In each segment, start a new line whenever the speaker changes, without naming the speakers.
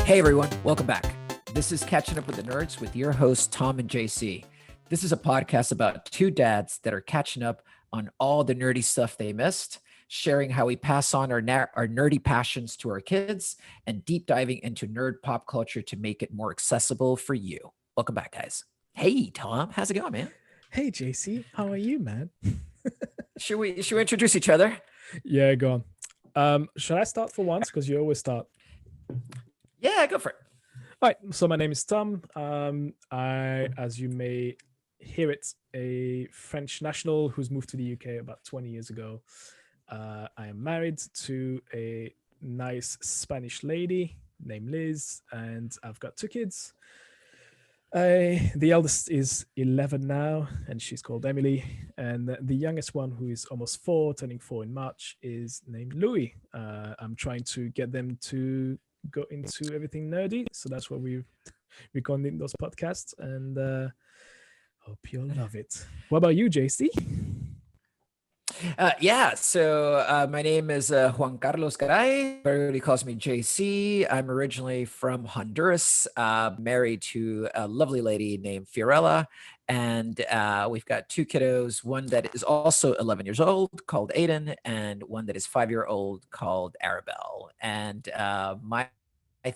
Hey everyone, welcome back. This is Catching Up with the Nerds with your hosts, Tom and JC. This is a podcast about two dads that are catching up on all the nerdy stuff they missed, sharing how we pass on our nerdy passions to our kids, and deep diving into nerd pop culture to make it more accessible for you. Welcome back, guys. Hey, Tom, how's it going, man?
Hey, JC, how are you, man?
Should we introduce each other?
Yeah, go on. Should I start for once? Because you always start.
Yeah, go for it.
All right, so my name is Tom. As you may hear it, a French national who's moved to the UK about 20 years ago. I am married to a nice Spanish lady named Liz, and I've got two kids. The eldest is 11 now, and she's called Emily. And the youngest one, who is almost 4, turning 4 in March, is named Louis. I'm trying to get them to go into everything nerdy, so that's why we're recording those podcasts, and hope you'll love it. What about you, JC?
So my name is Juan Carlos Garay. Everybody calls me JC. I'm originally from Honduras, married to a lovely lady named Fiorella, and we've got two kiddos, one that is also 11 years old called Aiden, and one that is 5-year-old called Arabelle. And my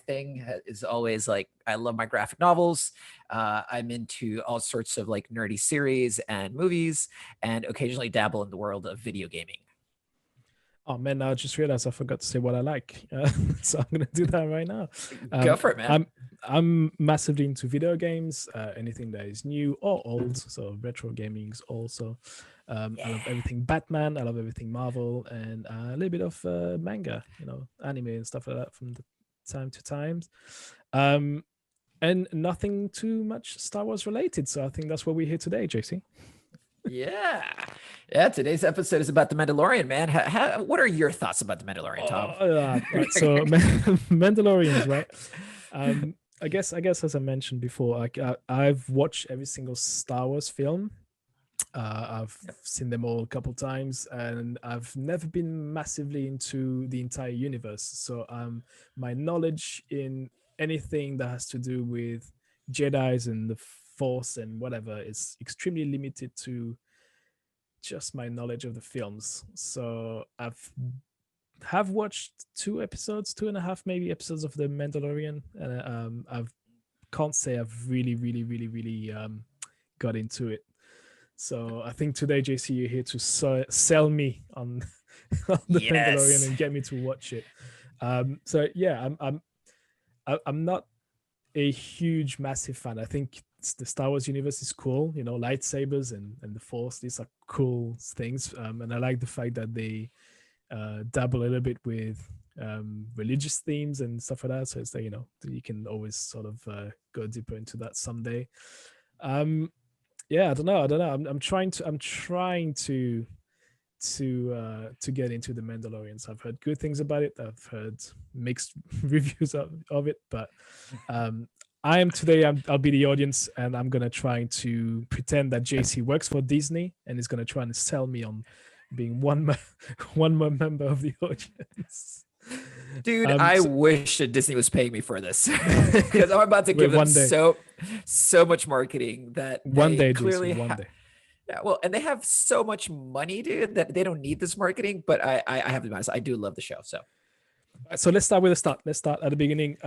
thing is always like, I love my graphic novels. I'm into all sorts of like nerdy series and movies, and occasionally dabble in the world of video gaming.
Oh man, I just realized I forgot to say what I like, so I'm gonna do that right now.
Go for it, man.
I'm massively into video games, anything that is new or old, so retro gaming's also. I love everything Batman. I love everything Marvel, and a little bit of manga, anime and stuff like that from the time to time, and nothing too much Star Wars related. So I think that's what we're here today, JC.
Yeah. Today's episode is about the Mandalorian, man. What are your thoughts about the Mandalorian, Tom?
Right, so Mandalorians, right? I guess as I mentioned before, I've watched every single Star Wars film. I've seen them all a couple times, and I've never been massively into the entire universe. So my knowledge in anything that has to do with Jedis and the Force and whatever is extremely limited to just my knowledge of the films. So have watched 2.5 maybe episodes of The Mandalorian, and I can't say I've really got into it. So I think today, JC, you're here to sell me on the Mandalorian and get me to watch it. So yeah, I'm not a huge, massive fan. I think the Star Wars universe is cool. Lightsabers and the Force. These are cool things, and I like the fact that they dabble a little bit with religious themes and stuff like that. So it's like, you can always sort of go deeper into that someday. Yeah, I don't know. I'm trying to get into the Mandalorians. I've heard good things about it. I've heard mixed reviews of it, but I'll be the audience, and I'm gonna try to pretend that JC works for Disney and is gonna try and sell me on being one more member of the audience.
Dude, I wish that Disney was paying me for this, because I'm about to give them so much marketing that
one day clearly one day.
Yeah, well, and they have so much money, dude, that they don't need this marketing. But I have to be honest, I do love the show.
So let's start with the start. Let's start at the beginning.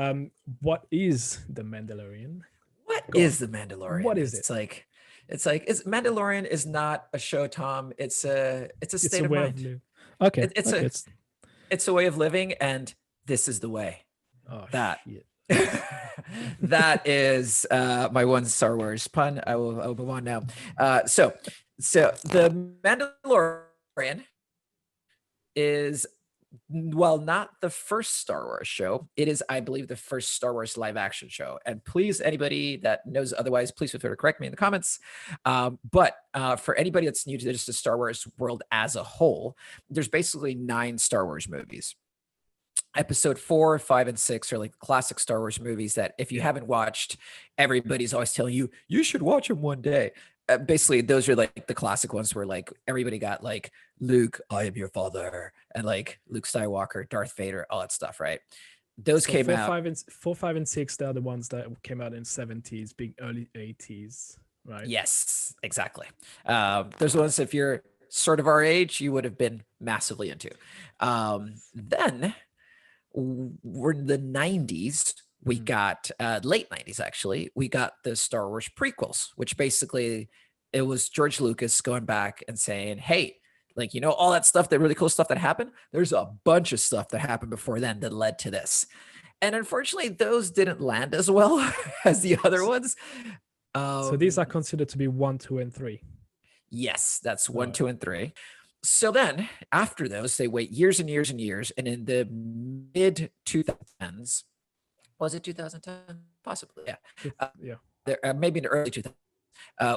What is the Mandalorian?
What is the Mandalorian?
What is it?
It's Mandalorian is not a show, Tom. It's a state of mind.
Okay.
It's a way of living, and this is the way.
Oh,
that
shit.
that is my one Star Wars pun. I will move on now. So the Mandalorian is, while not the first Star Wars show, it is, I believe, the first Star Wars live action show. And please, anybody that knows otherwise, please feel free to correct me in the comments. But for anybody that's new to just the Star Wars world as a whole, there's basically 9 Star Wars movies. Episode 4, 5, and 6 are like classic Star Wars movies that if you haven't watched, everybody's always telling you should watch them one day. Basically, those are like the classic ones where like everybody got like Luke, I am your father, and like Luke Skywalker, Darth Vader, all that stuff, right? those
So
came
four,
out.
5, and 6, they're the ones that came out in 70s, big early 80s, right?
Yes, exactly. There's ones, if you're sort of our age, you would have been massively into. Then we're in the 90s. We
Mhm.
got late 90s, actually. We got the Star Wars prequels, which basically it was George Lucas going back and saying, hey, like, all that stuff, that really cool stuff that happened, there's a bunch of stuff that happened before then that led to this. And unfortunately, those didn't land as well as the other ones.
So these are
Um,
considered to be 1, 2, and 3.
yes, that's
All
one,
right.
2, and 3. So then after those, they wait years and years and years. And in the mid 2010s, was it 2010? Possibly, yeah.
Yeah.
Maybe in the early 2000s,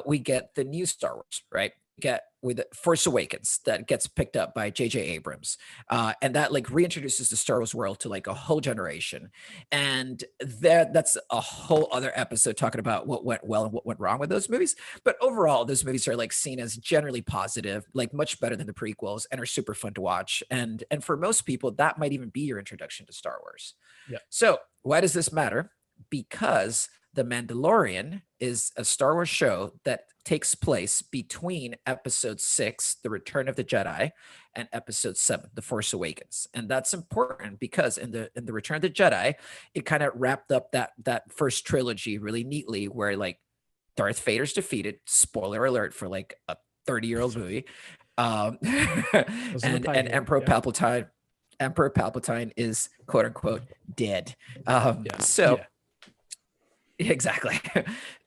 we get the new Star Wars, right? We get with Force Awakens that gets picked up by J.J. Abrams, and that like reintroduces the Star Wars world to like a whole generation, and that's a whole other episode talking about what went well and what went wrong with those movies. But overall, those movies are like seen as generally positive, like much better than the prequels, and are super fun to watch. And for most people, that might even be your introduction to Star Wars.
Yeah.
So why does this matter? Because the Mandalorian is a Star Wars show that takes place between episode 6, The Return of the Jedi, and episode 7, The Force Awakens. And that's important because in the Return of the Jedi, it kind of wrapped up that first trilogy really neatly, where like Darth Vader's defeated, spoiler alert for like a 30-year-old movie.
Wasn't a
And
pioneer.
Emperor
Yeah.
Palpatine is quote unquote dead.
Yeah.
So
Yeah.
exactly.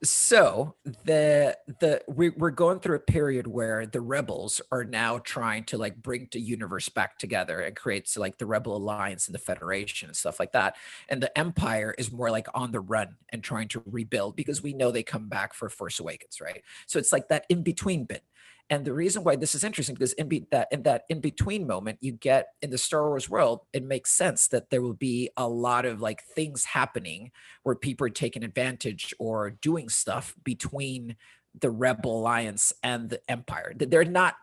So we're going through a period where the rebels are now trying to like bring the universe back together and create like the Rebel Alliance and the Federation and stuff like that. And the Empire is more like on the run and trying to rebuild, because we know they come back for Force Awakens, right? So it's like that in between bit. And the reason why this is interesting, because in that in between moment, you get in the Star Wars world, it makes sense that there will be a lot of like things happening where people are taking advantage or doing stuff between the Rebel Alliance and the Empire. They're not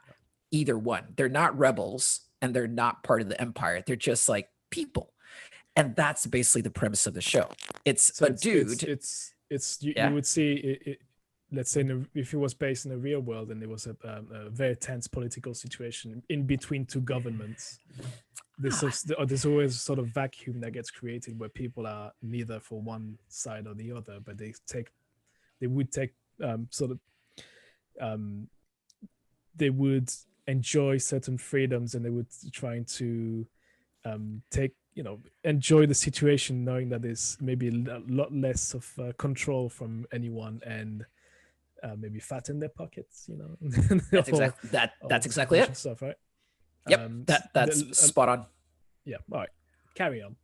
either one. They're not rebels and they're not part of the Empire. They're just like people. And that's basically the premise of the show. It's
So
a dude.
it's you,
Yeah.
you would see it, let's say if it was based in the real world and there was a very tense political situation in between two governments, there's always sort of vacuum that gets created where people are neither for one side or the other, but they would take sort of they would enjoy certain freedoms and they would trying to take enjoy the situation, knowing that there's maybe a lot less of control from anyone, and maybe fatten their pockets,
That's
or,
exactly that.
or
That's exactly
bunch
it.
of stuff, right?
Yep. That's spot on.
Yeah. All right. Carry on.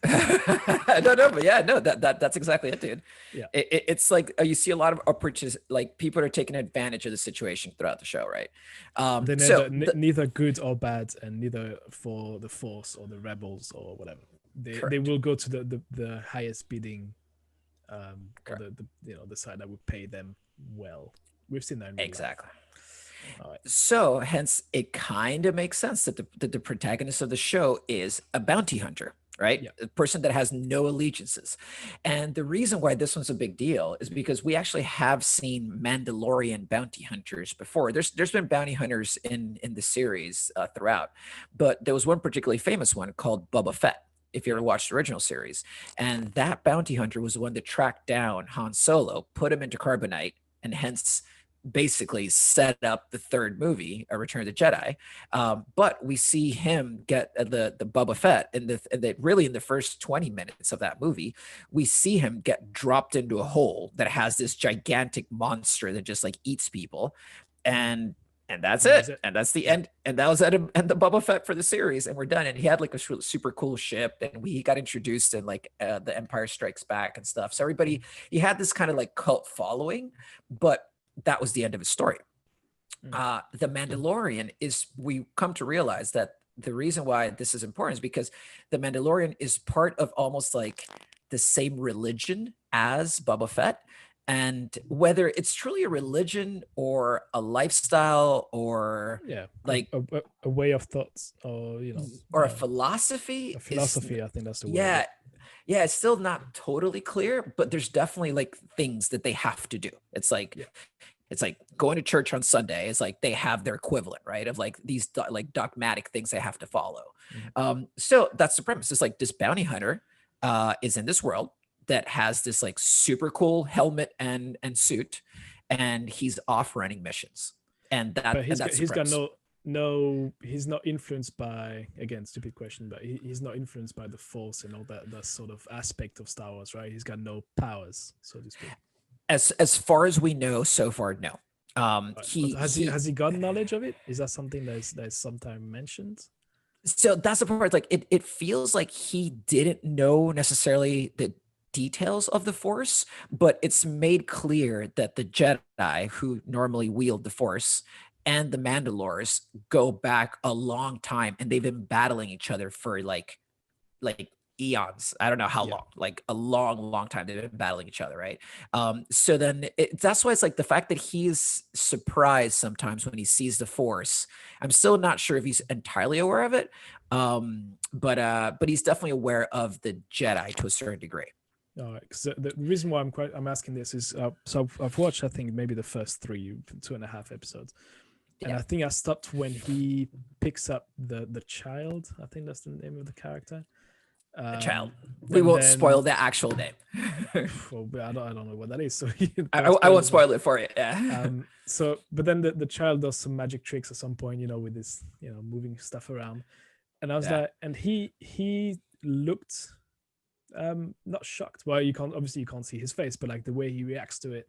No, but yeah, no, that's exactly it, dude.
Yeah.
It's like you see a lot of opportunities, like people are taking advantage of the situation throughout the show, right?
They're neither good or bad, and neither for the Force or the rebels or whatever. They will go to the highest bidding, or the side that would pay them well. We've seen that in real
exactly.
life. All right.
So hence it kind of makes sense that the protagonist of the show is a bounty hunter, right?
Yeah.
A person that has no allegiances. And the reason why this one's a big deal is because we actually have seen Mandalorian bounty hunters before. There's been bounty hunters in the series throughout, but there was one particularly famous one called Boba Fett, if you ever watched the original series. And that bounty hunter was the one that tracked down Han Solo, put him into carbonite, and hence basically set up the third movie, A Return of the Jedi. But we see him get the Boba Fett in the first 20 minutes of that movie. We see him get dropped into a hole that has this gigantic monster that just like eats people, and that's it. And that's the end. And that was at and the Boba Fett for the series, and we're done. And he had like a super cool ship, and he got introduced in like the Empire Strikes Back and stuff. So he had this kind of like cult following, but that was the end of his story. The Mandalorian we come to realize that the reason why this is important is because the Mandalorian is part of almost like the same religion as Boba Fett. And whether it's truly a religion or a lifestyle or
Yeah,
like
a way of thoughts, or
or a philosophy
a
is
philosophy. I think that's the word.
yeah, yeah, it's still not totally clear, but there's definitely like things that they have to do.
Yeah,
It's like going to church on Sunday is like they have their equivalent, right? Of like these like dogmatic things they have to follow.
mhm.
So that's the premise. It's like this bounty hunter is in this world that has this like super cool helmet and suit, and he's off running missions,
But
and that's the
he's got
premise.
he's not influenced by, again, stupid question, but he's not influenced by the Force and all that sort of aspect of Star Wars, right? He's got no powers, so to speak.
As far as we know so far, no.
Right.
He
Has he got knowledge of it? Is that something that's sometimes mentioned?
So that's the part. Like it feels like he didn't know necessarily the details of the Force, but it's made clear that the Jedi who normally wield the Force and the Mandalores go back a long time, and they've been battling each other for like eons. I don't know how
Yeah.
long, like a long, long time they've been battling each other, right? So then that's why it's like the fact that he's surprised sometimes when he sees the Force. I'm still not sure if he's entirely aware of it, but he's definitely aware of the Jedi to a certain degree.
All right. Because the reason why I'm asking this is, so I've watched, I think, maybe the first 2.5 episodes, and
Yeah,
I think I stopped when he picks up the child. I think that's the name of the character.
a child. We
And
won't spoil
then
the actual name.
well, I don't know what that is, so
I won't spoil it for you. Yeah.
So but then the child does some magic tricks at some point, with this, moving stuff around, and I was
Yeah.
like, and he looked not shocked. Well, you can't see his face, but like the way he reacts to it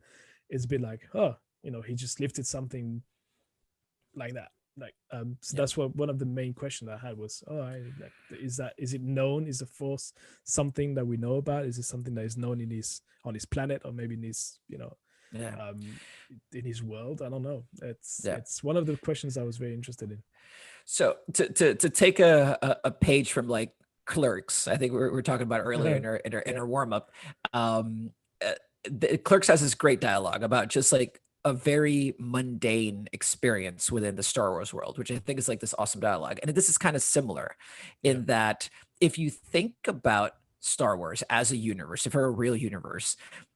is a bit like, oh, he just lifted something like that. Like, so
Yeah.
that's what one of the main questions I had was, oh, is it known? Is the Force something that we know about? Is it something that is known on his planet, or maybe in his,
Yeah.
in his world? I don't know.
Yeah.
It's one of the questions I was very interested in.
So to take a page from like Clerks, I think we're talking about earlier in
Yeah.
our warm up. Um, Clerks has this great dialogue about just like a very mundane experience within the Star Wars world, which I think is like this awesome dialogue. And this is kind of similar
Yeah.
in that if you think about Star Wars as a universe, if we're a real universe,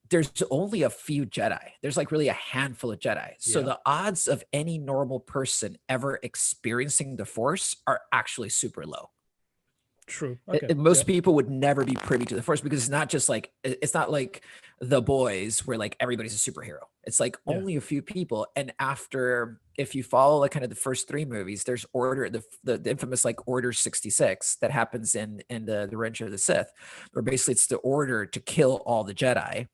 there's only a few Jedi. There's like really a handful of Jedi. So
Yeah.
the odds of any normal person ever experiencing the Force are actually super low.
True. Okay.
Most
Yeah.
people would never be privy to the Force because it's not like The Boys where like everybody's a superhero. It's like
Yeah.
only a few people. And after, if you follow like kind of the first three movies, there's the infamous like Order 66 that happens in the Revenge of the Sith, where basically it's the order to kill all the Jedi.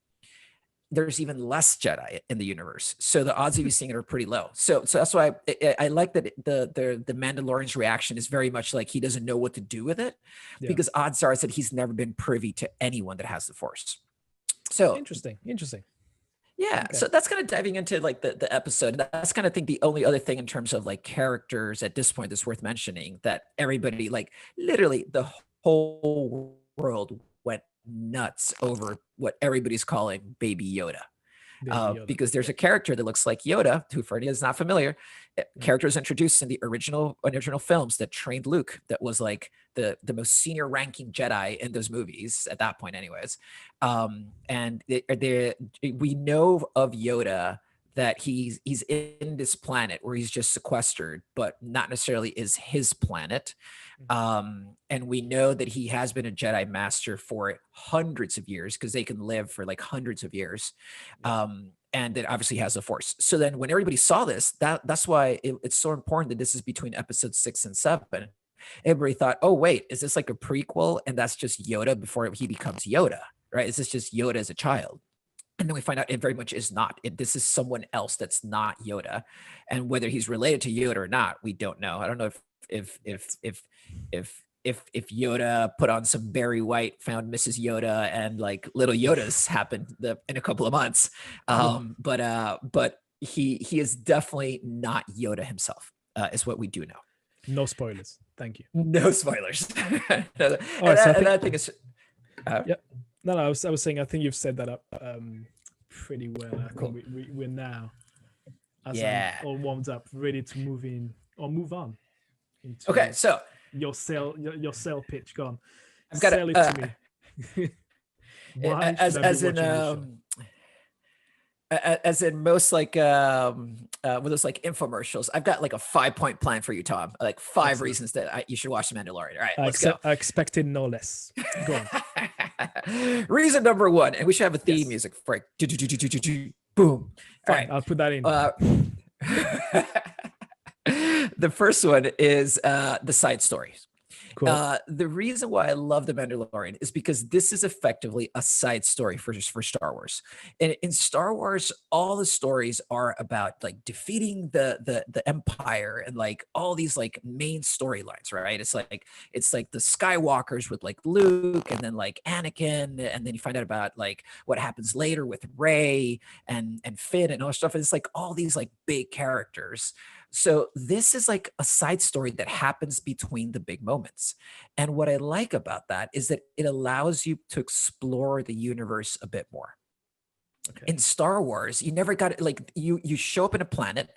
There's even less Jedi in the universe, so the odds of you seeing it are pretty low. So that's why I like that the Mandalorian's reaction is very much like he doesn't know what to do with it,
Yeah.
because odds are that he's never been privy to anyone that has the Force. So
Interesting.
yeah,
Okay.
so that's kind of diving into like the episode. That's kind of think the only other thing in terms of like characters at this point that's worth mentioning, that everybody, like literally the whole world went nuts over what everybody's calling Baby Yoda.
Baby Yoda.
Because there's a character that looks like Yoda, who for anyone is not familiar, character was introduced in the original films that trained Luke, that was like the most senior ranking Jedi in those movies at that point anyways. And we know of Yoda that he's in this planet where he's just sequestered, but not necessarily is his planet. And we know that he has been a Jedi master for hundreds of years, because they can live for like hundreds of years. And it obviously has a Force. So then when everybody saw this, that's why it's so important that this is between episode 6 and 7. Everybody thought, oh wait, is this like a prequel? And that's just Yoda before he becomes Yoda, right? Is this just Yoda as a child? And then we find out it very much is not. This is someone else that's not Yoda, and whether he's related to Yoda or not, we don't know. I don't know if Yoda put on some Barry White, found Mrs. Yoda, and like little Yodas happened in a couple of months. But he is definitely not Yoda himself, is what we do know.
No spoilers. Thank you.
No spoilers. and
All right, so
I think it's
yeah. No, I was saying, I think you've set that up pretty well. I
Cool.
think we're now, as I'm
Yeah.
all warmed up, ready to move on
Okay.
into
So
your sell pitch. Go on,
I've got
sell it to me. Why should I be
as in
watching this show?
as in most like with those like infomercials, I've got like a 5-point plan for you, Tom. Like 5
Excellent.
reasons that you should watch The Mandalorian. All right, let's go.
I expected no less. Go on.
Reason number 1, and we should have a theme
Yes.
music for it. Boom. All
Fine,
right.
I'll put that in.
The first one is the side stories.
Cool.
The reason why I love The Mandalorian is because this is effectively a side story for Star Wars. And in Star Wars, all the stories are about like defeating the Empire and like all these like main storylines, right? It's like the Skywalkers with like Luke and then like Anakin, and then you find out about like what happens later with Rey and Finn and all that stuff. And it's like all these like big characters. So this is like a side story that happens between the big moments. And what I like about that is that it allows you to explore the universe a bit more.
Okay.
In Star Wars, you never got it. Like you show up in a planet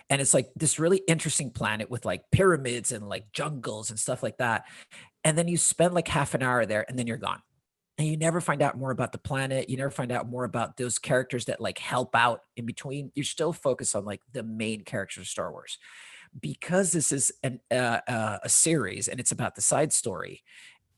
and it's like this really interesting planet with like pyramids and like jungles and stuff like that. And then you spend like half an hour there and then you're gone. And you never find out more about the planet. You never find out more about those characters that like help out in between. You're still focused on like the main characters of Star Wars. Because this is a series and it's about the side story,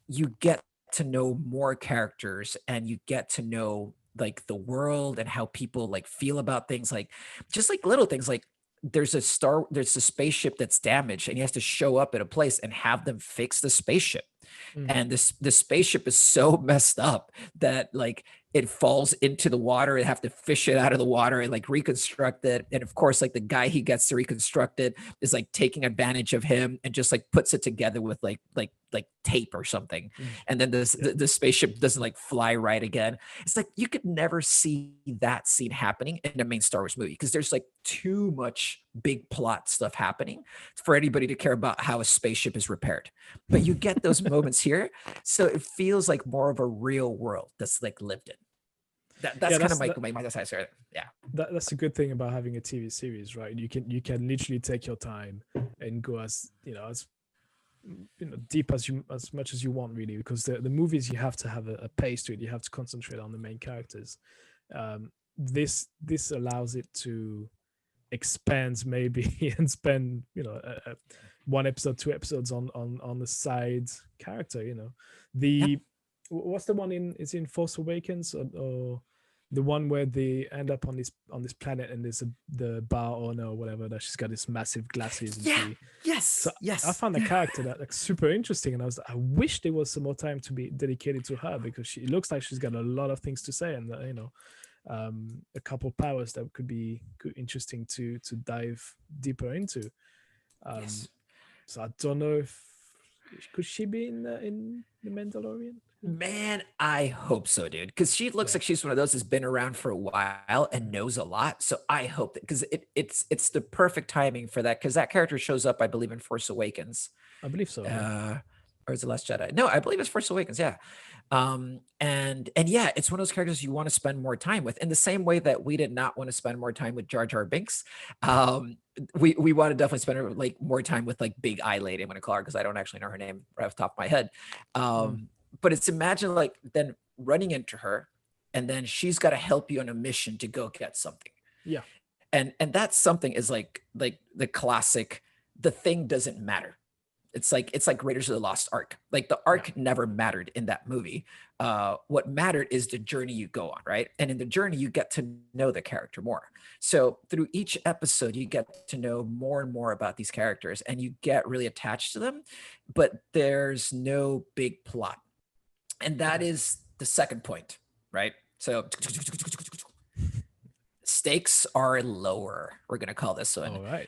you get to know more characters and you get to know like the world and how people like feel about things, like just like little things like there's a spaceship that's damaged and he has to show up at a place and have them fix the spaceship. And the spaceship is so messed up that like it falls into the water and have to fish it out of the water and like reconstruct it. And of course, like the guy he gets to reconstruct it is like taking advantage of him and just like puts it together with like tape or something. And then the spaceship doesn't like fly right again. It's like you could never see that scene happening in a main Star Wars movie because there's like too much big plot stuff happening for anybody to care about how a spaceship is repaired. But you get those moments here, so it feels like more of a real world that's like lived in. That's kind of my side story. Yeah,
that's a good thing about having a TV series, right? You can literally take your time and go as deep as much as you want, really, because the movies you have to have a pace to it. You have to concentrate on the main characters. This allows it to expand maybe and spend 1 episode, 2 episodes on the side character. What's the one is in Force Awakens or the one where they end up on this planet and there's the bar owner or whatever that she's got this massive glasses. And
yes.
I found the character that like super interesting, and I wish there was some more time to be dedicated to her because it looks like she's got a lot of things to say and a couple powers that could be interesting to dive deeper into. So I don't know if could she be in the Mandalorian?
Man, I hope so, dude. Because she looks like she's one of those that's been around for a while and knows a lot. So I hope that because it's the perfect timing for that. Because that character shows up, I believe, in Force Awakens.
I believe so.
Or is it Last Jedi? No, I believe it's Force Awakens. Yeah. And yeah, it's one of those characters you want to spend more time with. In the same way that we did not want to spend more time with Jar Jar Binks. We want to definitely spend like more time with like Big Eye Lady. I'm going to call her because I don't actually know her name right off the top of my head. But it's imagine like then running into her and then she's got to help you on a mission to go get something.
Yeah.
And that something is like the classic, the thing doesn't matter. It's like Raiders of the Lost Ark. Like the arc never mattered in that movie. What mattered is the journey you go on, right? And in the journey, you get to know the character more. So through each episode, you get to know more and more about these characters and you get really attached to them, but there's no big plot. And that is the second point, right? So stakes are lower. We're going to call this one.
All right.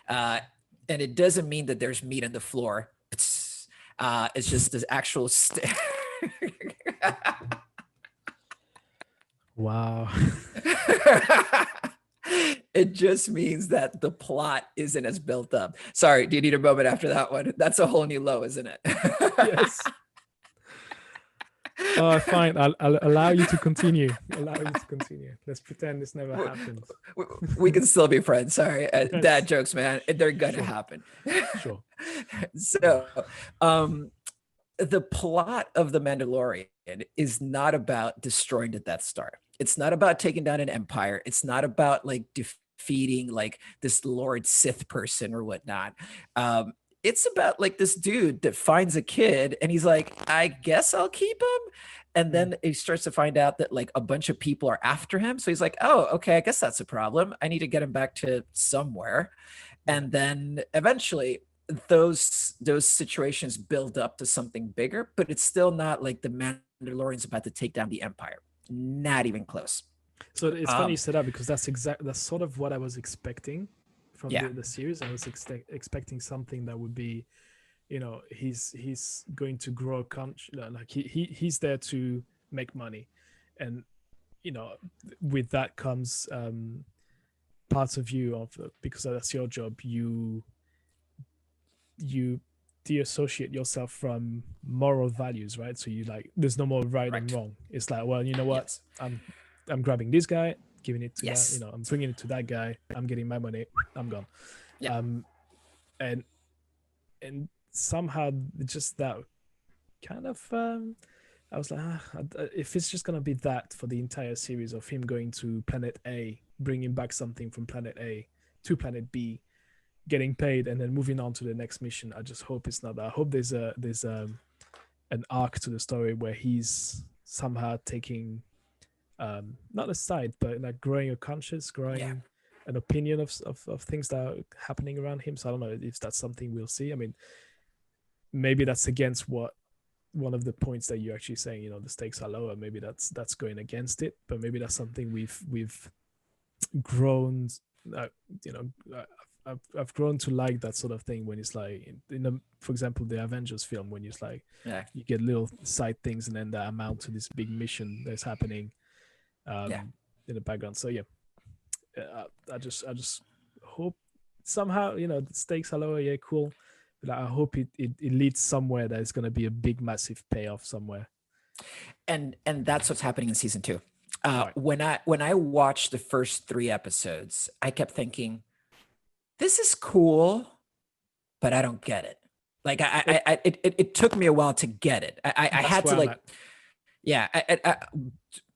And it doesn't mean that there's meat on the floor. It's just the actual
Wow.
It just means that the plot isn't as built up. Sorry, do you need a moment after that one? That's a whole new low, isn't it?
Yes. Oh, fine. I'll allow you to continue. Allow you to continue. Let's pretend this never happened.
We can still be friends. Sorry,
Yes.
dad jokes, man. They're gonna
Sure.
happen.
Sure.
So, um, the plot of the Mandalorian is not about destroying the Death Star. It's not about taking down an empire. It's not about like defeating like this Lord Sith person or whatnot. It's about like this dude that finds a kid and he's like, I guess I'll keep him. And then he starts to find out that like a bunch of people are after him. So he's like, oh, okay, I guess that's a problem. I need to get him back to somewhere.
Yeah.
And then eventually those situations build up to something bigger, but it's still not like the Mandalorian's about to take down the Empire. Not even close.
So it's funny you said that because that's sort of what I was expecting from
Yeah.
the series. I was expecting something that would be, he's going to grow a country, like he's there to make money, and with that comes parts of you because that's your job. You deassociate yourself from moral values, right? So you like, there's no more right and wrong. It's like, well, you know what?
Yes.
I'm grabbing this guy, giving it to
Yes.
that. I'm bringing it to that guy. I'm getting my money. I'm gone.
Yeah.
And somehow just that kind of I was like, if it's just gonna be that for the entire series of him going to planet A, bringing back something from planet A to planet B, getting paid, and then moving on to the next mission, I just hope it's not that. I hope there's an arc to the story where he's somehow taking not a side, but like growing a conscience, growing an opinion of things that are happening around him. So I don't know if that's something we'll see. I mean, maybe that's against what one of the points that you're actually saying, the stakes are lower. Maybe that's going against it, but maybe that's something we've grown. I've grown to like that sort of thing when it's like for example, the Avengers film, when it's like you get little side things and then that amount to this big mission that's happening in the background. So I just hope somehow the stakes are lower. Cool. But I hope it leads somewhere that is going to be a big massive payoff somewhere.
And that's what's happening in season 2.
Right.
When I watched the first 3 episodes, I kept thinking, this is cool, but I don't get it. Like it took me a while to get it. I had to like,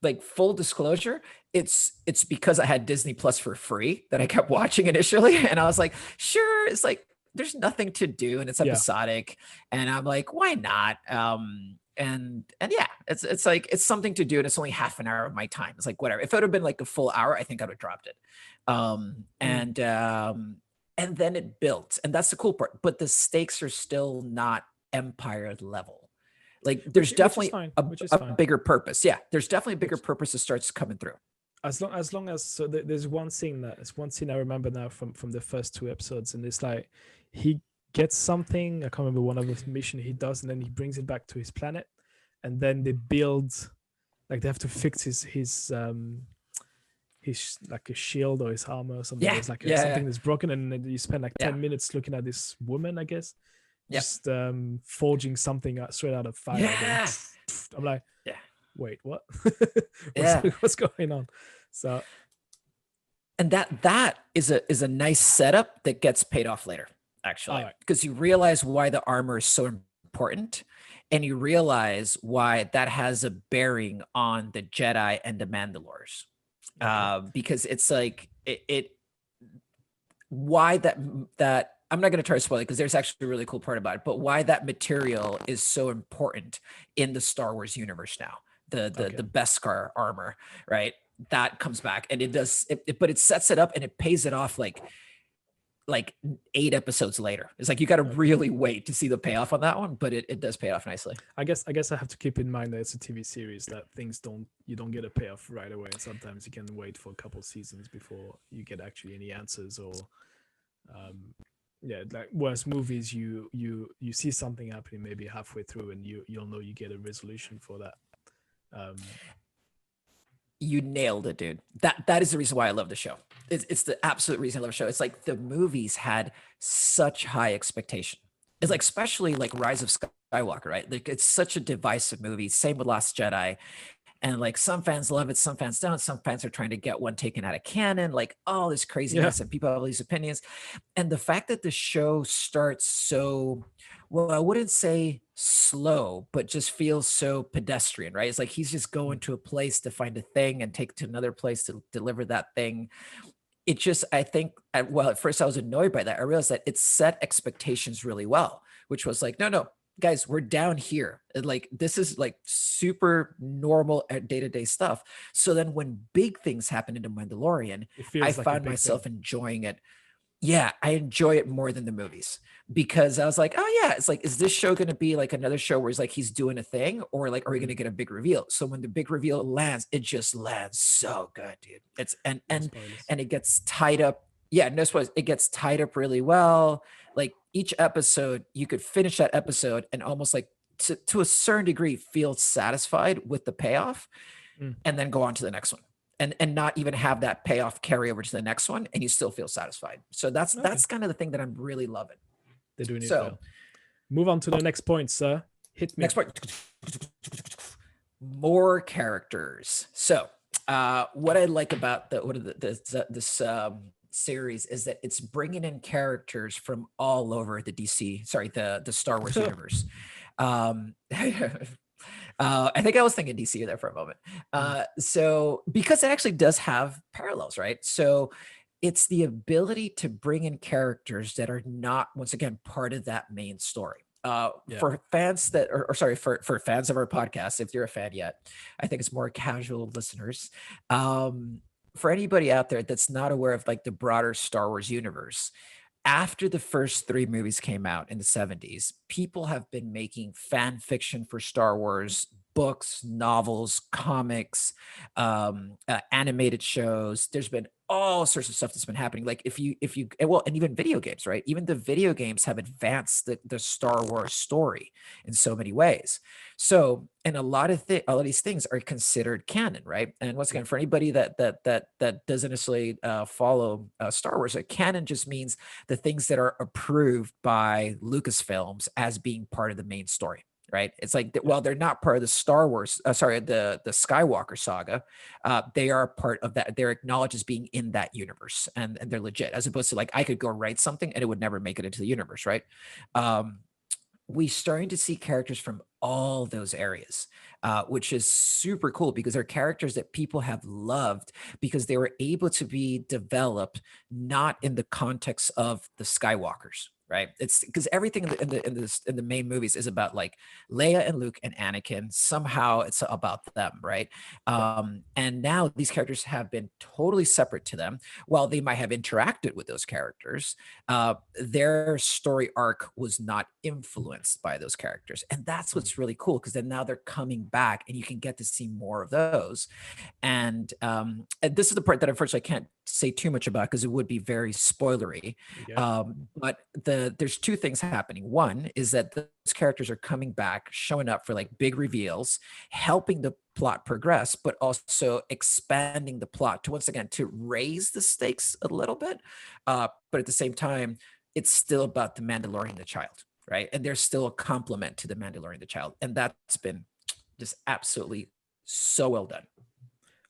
like full disclosure, it's because I had Disney Plus for free that I kept watching initially, and I was like, sure, it's like there's nothing to do and it's episodic, and I'm like, why not? And yeah, it's like it's something to do, and it's only half an hour of my time. It's like whatever. If it would have been like a full hour, I think I would have dropped it. And then it built, and that's the cool part. But the stakes are still not Empire level. Like there's definitely a bigger purpose. Yeah, there's definitely a bigger purpose that starts coming through.
As long as so there's one scene I remember now from the first 2 episodes, and it's like he gets something. I can't remember one of the mission he does, and then he brings it back to his planet, and then they build, like they have to fix his like a shield or his armor or something. It's like something that's broken, and then you spend like 10 minutes looking at this woman, I guess, just forging something straight out of fire. I'm like, wait, what? What's going on? So,
and that is a nice setup that gets paid off later, actually, because you realize why the armor is so important, and you realize why that has a bearing on the Jedi and the Mandalores. Because it's like why that I'm not going to try to spoil it because there's actually a really cool part about it, but why that material is so important in the Star Wars universe now, the Beskar armor, right? That comes back, and it does but it sets it up and it pays it off like 8 episodes later. It's like you got to really wait to see the payoff on that one, but it does pay off nicely.
I guess I have to keep in mind that it's a TV series, that you don't get a payoff right away. Sometimes you can wait for a couple seasons before you get actually any answers, or like whereas movies, you see something happening maybe halfway through, and you'll know you get a resolution for that.
You nailed it, dude. That is the reason why I love the show. It's the absolute reason I love the show. It's like the movies had such high expectation. It's like, especially like Rise of Skywalker, right? Like it's such a divisive movie. Same with Last Jedi. And like some fans love it, some fans don't. Some fans are trying to get one taken out of canon, like all this
Yeah.
craziness, and people have all these opinions. And the fact that the show starts so, well, I wouldn't say slow, but just feels so pedestrian, right? It's like he's just going to a place to find a thing and take to another place to deliver that thing. It just, I think, well, at first I was annoyed by that. I realized that it set expectations really well, which was like, no, no, guys, we're down here. And like, this is like super normal day-to-day stuff. So then when big things happen in The Mandalorian,
It
I
feels like a
found
big thing.
myself enjoying it. Yeah, I enjoy it more than the movies because I was like, oh yeah, it's like, is this show going to be like another show where it's like he's doing a thing, or like, are we going to
Mm.
get a big reveal? So when the big reveal lands, it just lands so good, dude. It's and
No
and
spoilers.
and it gets tied up. Yeah, no spoilers. It gets tied up really well. Like each episode, you could finish that episode and almost like to a certain degree feel satisfied with the payoff,
Mm.
and then go on to the next one, and not even have that payoff carry over to the next one, and you still feel satisfied. So that's
Okay,
that's kind of the thing that I'm really loving.
they're doing it
So
well. Move on to the next point, sir. Hit me.
next part, more characters. So what I like about this series is that it's bringing in characters from all over the DC, sorry, the Star Wars universe. I think I was thinking DC there for a moment.
Mm.
So because it actually does have parallels, right? So it's the ability to bring in characters that are not, once again, part of that main story.
Yeah.
For fans that, or sorry, for fans of our podcast, if you're a fan yet, I think it's more casual listeners. For anybody out there that's not aware of like the broader Star Wars universe, after the first three movies came out in the 70s, people have been making fan fiction for Star Wars, books, novels, comics, animated shows. There's been all sorts of stuff that's been happening. Like well, and even video games, right? Even the video games have advanced the Star Wars story in so many ways. So, and all of these things are considered canon, right? And once again, for anybody that doesn't necessarily follow Star Wars, canon just means the things that are approved by Lucasfilms as being part of the main story, right? It's like,
Yeah.
well, they're not part of the Star Wars, sorry, the Skywalker saga. They are part of that. They're acknowledged as being in that universe, and they're legit, as opposed to like, I could go write something and it would never make it into the universe, right? Um, we starting to see characters from all those areas, which is super cool because they're characters that people have loved because they were able to be developed not in the context of the Skywalkers. Right, it's because everything in the main movies is about like Leia and Luke and Anakin. Somehow it's about them, right?
Yeah.
And now these characters have been totally separate to them. While they might have interacted with those characters, their story arc was not influenced by those characters. And that's
Mm.
what's really cool because then now they're coming back and you can get to see more of those. And this is the part that unfortunately I can't say too much about because it would be very spoilery.
Yeah.
But there's two things happening. One is that those characters are coming back, showing up for like big reveals, helping the plot progress, but also expanding the plot to once again to raise the stakes a little bit. But at the same time, it's still about the Mandalorian the child, right? And there's still a complement to the Mandalorian the child, and that's been just absolutely so well done.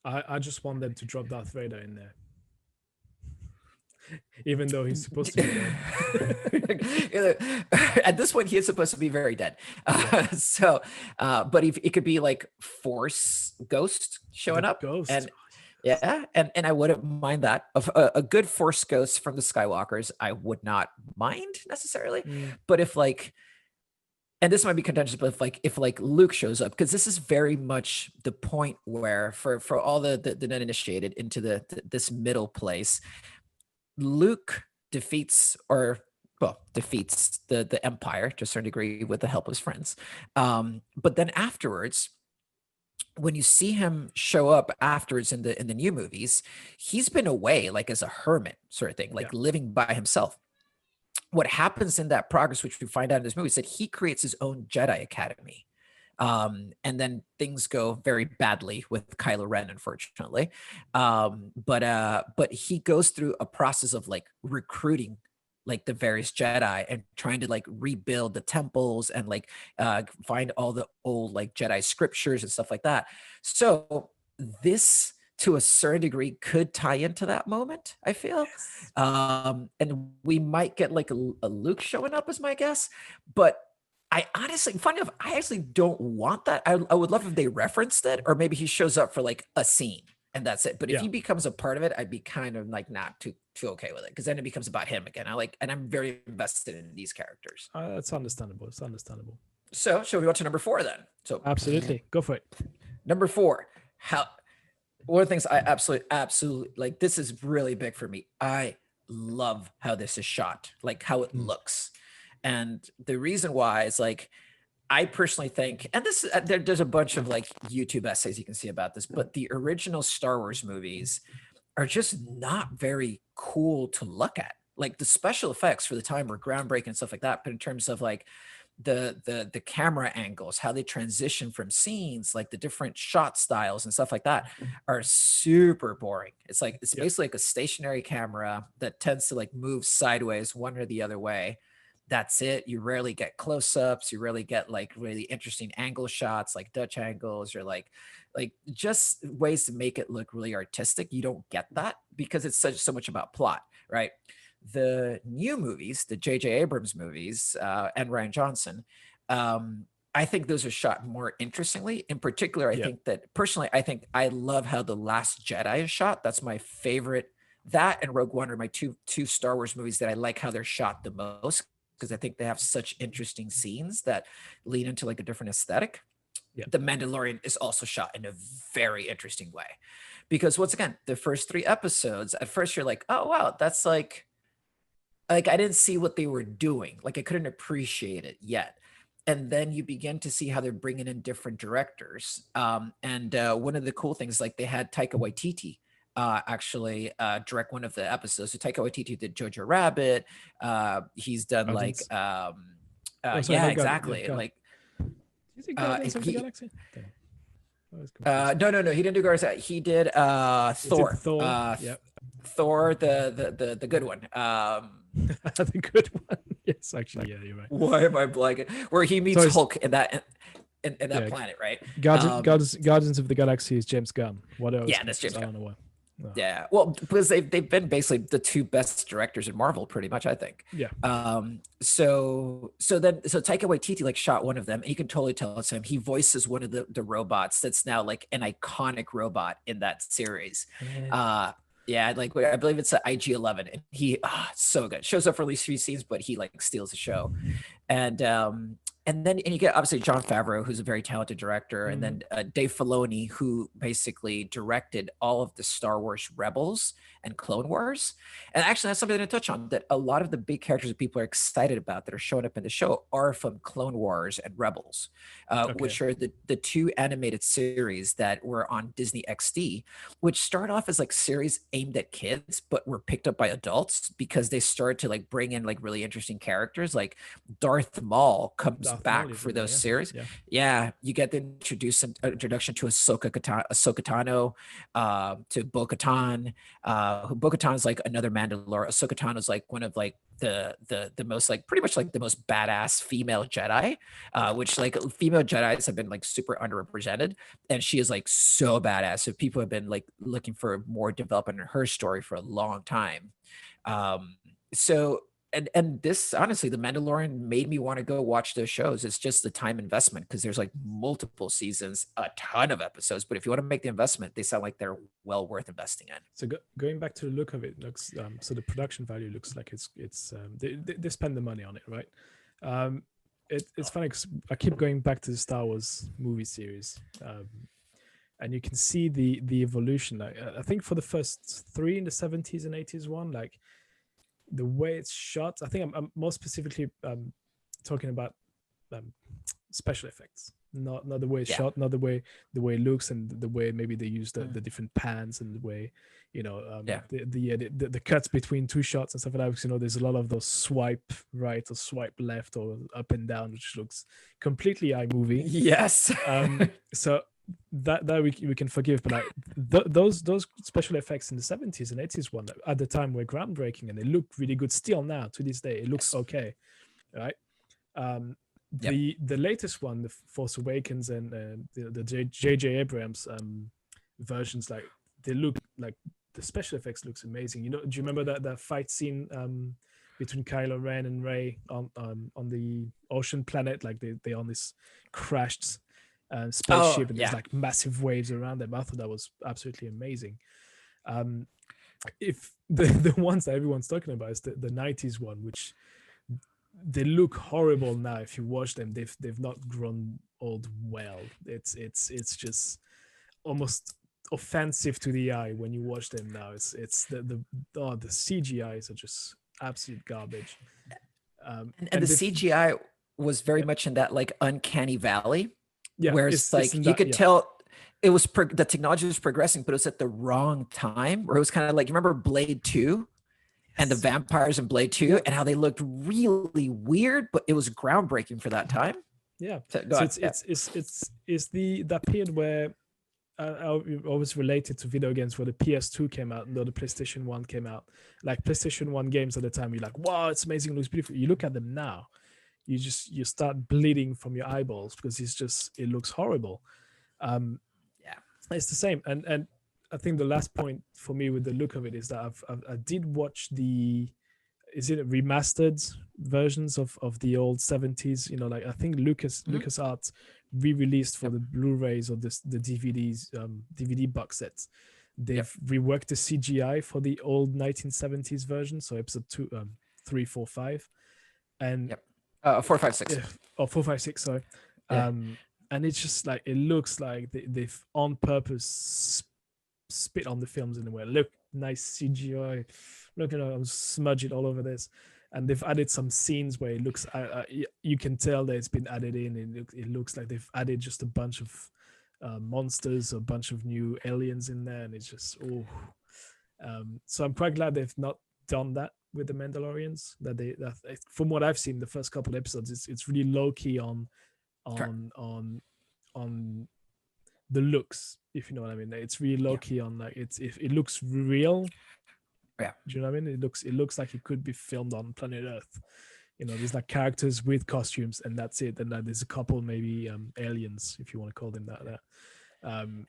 I just want them to drop Darth Vader in there, even though he's supposed to be dead.
At this point, he is supposed to be very dead.
Yeah.
But if it could be like Force Ghost showing
The
up,
ghost.
and yeah, and I wouldn't mind that. Of a good Force Ghost from the Skywalkers, I would not mind necessarily.
Mm.
But if like, and this might be contentious, but if like Luke shows up, because this is very much the point where for all the uninitiated into this middle place, Luke defeats or well defeats the Empire to a certain degree with the help of his friends. But then afterwards, when you see him show up afterwards in the new movies, he's been away like as a hermit sort of thing,
Yeah.
like living by himself. What happens in that progress, which we find out in this movie, is that he creates his own Jedi Academy. And then things go very badly with Kylo Ren, unfortunately. But he goes through a process of like recruiting like the various Jedi and trying to like rebuild the temples and like find all the old like Jedi scriptures and stuff like that. So this to a certain degree could tie into that moment, I feel.
Yes.
And we might get like a Luke showing up as my guess, but I honestly, funny enough, I actually don't want that. I would love if they referenced it, or maybe he shows up for like a scene and that's it. But if
Yeah.
he becomes a part of it, I'd be kind of like not too okay with it, because then it becomes about him again. And I'm very invested in these characters.
That's understandable. It's understandable.
So shall we go to number 4 then? So
Absolutely, go for it.
number 4, how one of the things I absolutely like, this is really big for me. I love how this is shot, like how it looks. And the reason why is like, I personally think, and this there's a bunch of like YouTube essays you can see about this, but the original Star Wars movies are just not very cool to look at. Like the special effects for the time were groundbreaking and stuff like that, but in terms of like the camera angles, how they transition from scenes, like the different shot styles and stuff like that are super boring. It's like it's basically like a stationary camera that tends to like move sideways one or the other way. That's it. You rarely get close-ups. You rarely get like really interesting angle shots, like Dutch angles, or like just ways to make it look really artistic. You don't get that because it's so much about plot, right? The new movies, the J.J. Abrams movies, and Rian Johnson, I think those are shot more interestingly. In particular, I think that personally, I think I love how The Last Jedi is shot. That's my favorite. That and Rogue One are my two Star Wars movies that I like how they're shot the most, because I think they have such interesting scenes that lead into like a different aesthetic.
Yeah.
The Mandalorian is also shot in a very interesting way, because once again, the first 3 episodes, at first you're like, oh wow, that's like I didn't see what they were doing. Like I couldn't appreciate it yet. And then you begin to see how they're bringing in different directors. And one of the cool things, like they had Taika Waititi actually direct one of the episodes. So Taika Waititi did Jojo Rabbit. He's done
Guardians.
yeah, exactly. Like
is it Guardians of the Galaxy?
no, he didn't do Guardians. He did Thor.
Thor.
Thor, the good one.
The good one. Yes, actually, yeah, you're right.
Why am I blanking? Where he meets Hulk in that planet, right?
Guardians of the Galaxy is James Gunn. What else?
Yeah, that's James Gunn.
I don't know why. No.
Yeah, well, because they've been basically the 2 best directors in Marvel, pretty much, I think.
Yeah.
So Taika Waititi like shot one of them, and you can totally tell it's him. He voices one of the robots that's now like an iconic robot in that series. Yeah, like I believe it's an IG-11, and he so good. Shows up for at least 3 scenes, but he like steals the show. And then you get obviously Jon Favreau, who's a very talented director, and then Dave Filoni, who basically directed all of the Star Wars Rebels and Clone Wars. And actually, that's something to touch on, that a lot of the big characters that people are excited about that are showing up in the show are from Clone Wars and Rebels, which are the 2 animated series that were on Disney XD, which start off as like series aimed at kids, but were picked up by adults because they started to like bring in like really interesting characters. Like Darth Maul comes back for those series. Yeah, you get the introduction to Ahsoka Tano, to Bo-Katan. Bo-Katan is like another Mandalorian. Ahsoka Tano is like one of like the most like pretty much like the most badass female Jedi, which like female Jedis have been like super underrepresented, and she is like so badass. So people have been like looking for more development in her story for a long time. And this, honestly, The Mandalorian made me want to go watch those shows. It's just the time investment, because there's like multiple seasons, a ton of episodes. But if you want to make the investment, they sound like they're well worth investing in.
So going back to the look of it, looks so the production value looks like it's they spend the money on it, right? It's funny because I keep going back to the Star Wars movie series, and you can see the evolution. Like, I think for the first 3 in the 70s and 80s one, like the way it's shot, I think I'm more specifically talking about special effects, not the way it's shot, not the way it looks, and the way maybe they use the different pans, and the way the cuts between 2 shots and stuff like that. Because there's a lot of those swipe right or swipe left or up and down, which looks completely iMovie.
Yes.
So that we can forgive, but like those special effects in the 70s and 80s one at the time were groundbreaking, and they look really good still now to this day. It looks okay, right? Um,
Yep.
the latest one, the Force Awakens and the J.J. Abrams versions, like they look like the special effects looks amazing. You know, do you remember that fight scene between Kylo Ren and Rey on the ocean planet? Like they on this crashed spaceship, and there's
Yeah.
like massive waves around them. I thought that was absolutely amazing. Um, if the ones that everyone's talking about is the 90s one, which they look horrible now. If you watch them, they've not grown old well. It's almost offensive to the eye when you watch them now. It's the CGIs are just absolute garbage.
And the CGI was very much in that like uncanny valley,
yeah,
where it's like you could tell it was the technology was progressing, but it was at the wrong time. Where it was kind of like, you remember Blade 2 and the vampires in Blade 2 and how they looked really weird, but it was groundbreaking for that time.
Yeah, so it's that period where I always related to video games where the PS2 came out and the PlayStation 1 came out. Like PlayStation 1 games at the time, you're like, wow, it's amazing, it looks beautiful. You look at them now, you start bleeding from your eyeballs because it looks horrible.
Yeah,
it's the same. And I think the last point for me with the look of it is that I did watch is it remastered versions of the old 70s? You know, like I think LucasArts re-released for the Blu-rays or the DVDs, DVD box sets. They've reworked the CGI for the old 1970s version, so episode 2, 3, 4, 5, and
4, 5, 6.
4, 5, 6. Sorry. And it's just like it looks like they've on purpose spit on the films in a way. Look, nice CGI. Look, I'm smudge it all over this, and they've added some scenes where it looks. You can tell that it's been added in. It looks like they've added just a bunch of monsters, a bunch of new aliens in there, and it's just so I'm quite glad they've not done that with the Mandalorians. That from what I've seen, the first couple of episodes, it's really low key on the looks, if you know what I mean. It's really low key on like it looks real.
Yeah.
Do you know what I mean? It looks like it could be filmed on planet Earth. You know, there's like characters with costumes and that's it. And like, there's a couple maybe aliens, if you want to call them that. And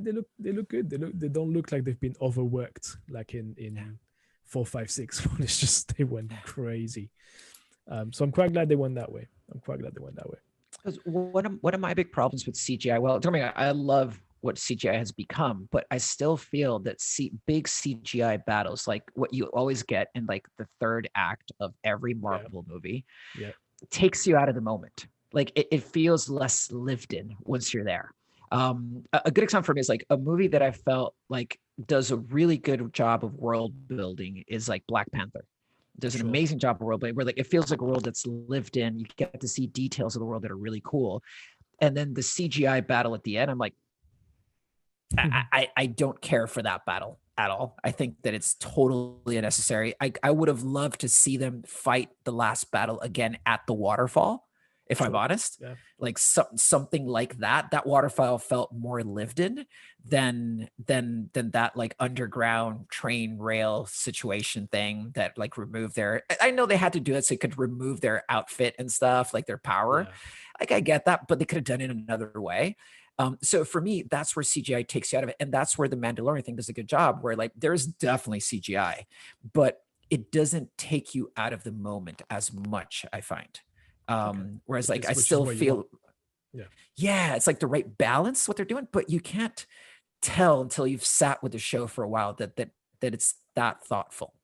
they look good. They don't look like they've been overworked like in 4, 5, 6 when it's just they went crazy. So I'm quite glad they went that way.
Because one of my big problems with CGI, well, don't get me wrong, I love what CGI has become, but I still feel that big CGI battles, like what you always get in like the third act of every Marvel movie, takes you out of the moment. Like it feels less lived in once you're there. A good example for me is like a movie that I felt like does a really good job of world building is like Black Panther. There's an amazing job of world building where like it feels like a world that's lived in. You get to see details of the world that are really cool. And then the CGI battle at the end, I'm like, I don't care for that battle at all. I think that it's totally unnecessary. I would have loved to see them fight the last battle again at the waterfall, if I'm honest. Like something like that. That waterfall felt more lived in than that like underground train rail situation thing that like removed their. I know they had to do it so they could remove their outfit and stuff, like their power. Like I get that, but they could have done it another way. So for me, that's where CGI takes you out of it. And that's where the Mandalorian thing does a good job, where like there's definitely CGI, but it doesn't take you out of the moment as much, I find. Whereas like I still feel, it's like the right balance, what they're doing, but you can't tell until you've sat with the show for a while that it's that thoughtful.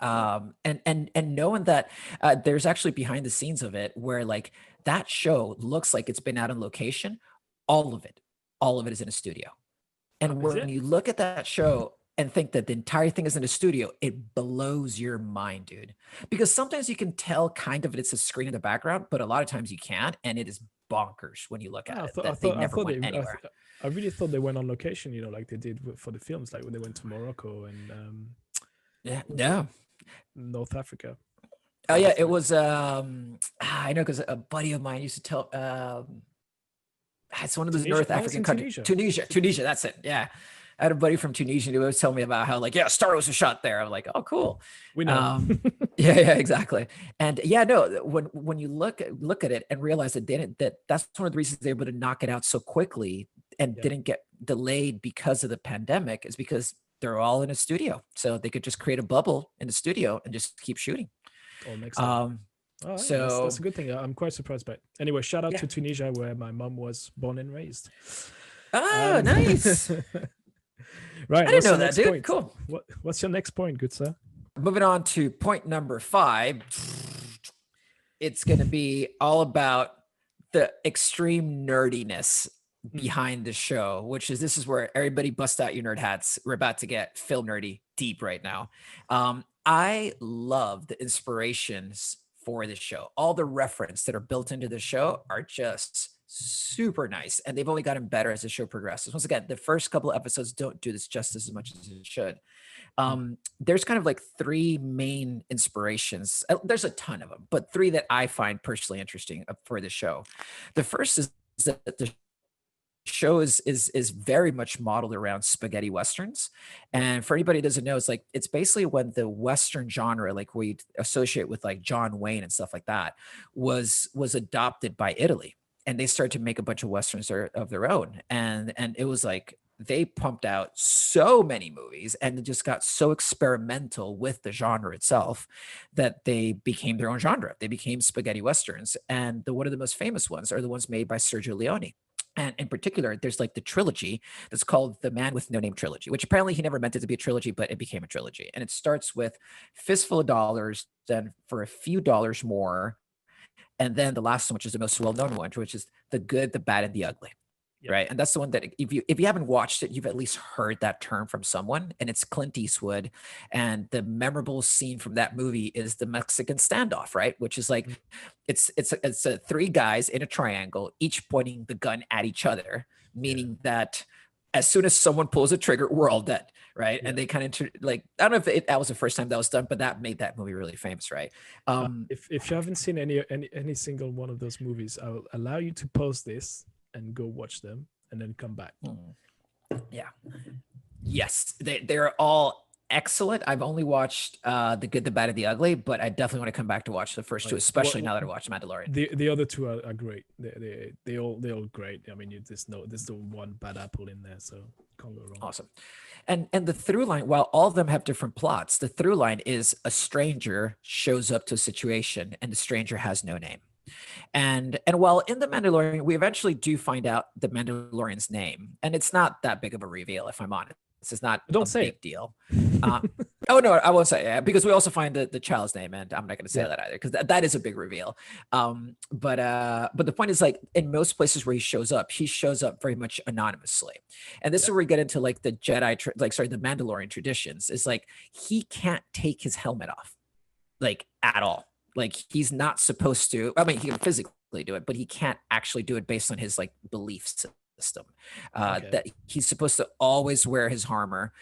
And knowing that there's actually behind the scenes of it where like that show looks like it's been out on location. All of it is in a studio. And when you look at that show and think that the entire thing is in a studio, it blows your mind, dude. Because sometimes you can tell kind of it's a screen in the background, but a lot of times you can't. And it is bonkers when you look at it.
I really thought they went on location, you know, like they did for the films, like when they went to Morocco and North Africa.
Oh yeah, it was I know because a buddy of mine used to tell It's one of those
Tunisia?
North
Oh, it's
African
in
countries.
Tunisia.
Tunisia. That's it. Yeah. I had a buddy from Tunisia who was telling me about how like, yeah, Star Wars was shot there. I'm like, oh, cool.
We know.
Yeah, exactly. And yeah, no, when you look at it and realize that that's one of the reasons they're able to knock it out so quickly and
Yeah.
didn't get delayed because of the pandemic is because they're all in a studio. So they could just create a bubble in the studio and just keep shooting.
All makes sense. All right, that's a good thing. I'm quite surprised by it. Anyway, shout out
Yeah.
to Tunisia, where my mom was born and raised.
Oh, nice.
Right.
I didn't know that,
next
dude.
point?
Cool.
What's your next point, good sir?
Moving on to point number 5. It's going to be all about the extreme nerdiness behind the show, which is this is where everybody bust out your nerd hats. We're about to get film nerdy deep right now. I love the inspirations for the show. All the reference that are built into the show are just super nice, and they've only gotten better as the show progresses. Once again, the first couple of episodes don't do this justice as much as it should. There's kind of like 3 main inspirations. There's a ton of them, but 3 that I find personally interesting for the show. The first is that the show is very much modeled around spaghetti westerns, and for anybody who doesn't know, it's basically when the western genre, like we associate with like John Wayne and stuff like that, was adopted by Italy, and they started to make a bunch of westerns of their own, and it was like they pumped out so many movies and it just got so experimental with the genre itself that they became their own genre. They became spaghetti westerns, and one of the most famous ones are the ones made by Sergio Leone. And in particular, there's like the trilogy that's called the Man with No Name trilogy, which apparently he never meant it to be a trilogy, but it became a trilogy. And it starts with Fistful of Dollars, then For a Few Dollars More, and then the last one, which is the most well-known one, which is The Good, the Bad, and the Ugly. Yep. Right. And that's the one that if you haven't watched it, you've at least heard that term from someone. And it's Clint Eastwood. And the memorable scene from that movie is the Mexican standoff, right? Which is like it's 3 guys in a triangle, each pointing the gun at each other, meaning that as soon as someone pulls a trigger, we're all dead. Right. Yeah. And they kind of like, I don't know if that was the first time that was done, but that made that movie really famous. Right.
If you haven't seen any single one of those movies, I'll allow you to pause this and go watch them and then come back.
Yeah. Yes. They're all excellent. I've only watched The Good, the Bad, and the Ugly, but I definitely want to come back to watch the first 2, especially now that I watched Mandalorian.
The other 2 are great. They all great. I mean, there's the one bad apple in there, so can't go wrong.
Awesome. And the through line, while all of them have different plots, the through line is a stranger shows up to a situation and the stranger has no name. And while in The Mandalorian, we eventually do find out the Mandalorian's name, and it's not that big of a reveal, if I'm honest. This is not a big deal. Oh no, I won't say it, because we also find the child's name, and I'm not going to say that either, because that is a big reveal. But the point is, like, in most places where he shows up very much anonymously, and this is where we get into like the the Mandalorian traditions. Is like he can't take his helmet off, like at all. Like he's not supposed to. I mean, he can physically do it, but he can't actually do it based on his like belief system. That he's supposed to always wear his armor,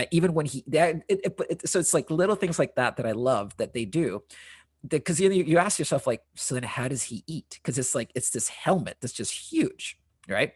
even when so it's like little things like that I love that they do. Because you ask yourself, like, so then how does he eat? Because it's like it's this helmet that's just huge, right?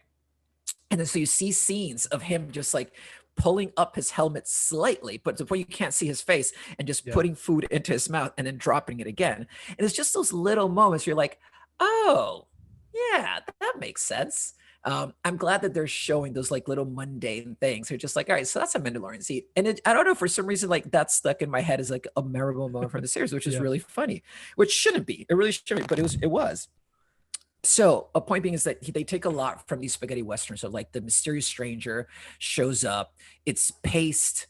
And then so you see scenes of him just like pulling up his helmet slightly, but to the point you can't see his face, and just putting food into his mouth and then dropping it again. And it's just those little moments you're like, oh, yeah, that makes sense. I'm glad that they're showing those like little mundane things. They're just like, all right, so that's a Mandalorian seat. And I don't know, for some reason, like that stuck in my head as like a memorable moment from the series, which is really funny, which shouldn't be. It really shouldn't be, but it was. So a point being is that they take a lot from these spaghetti westerns. So like the mysterious stranger shows up. It's paced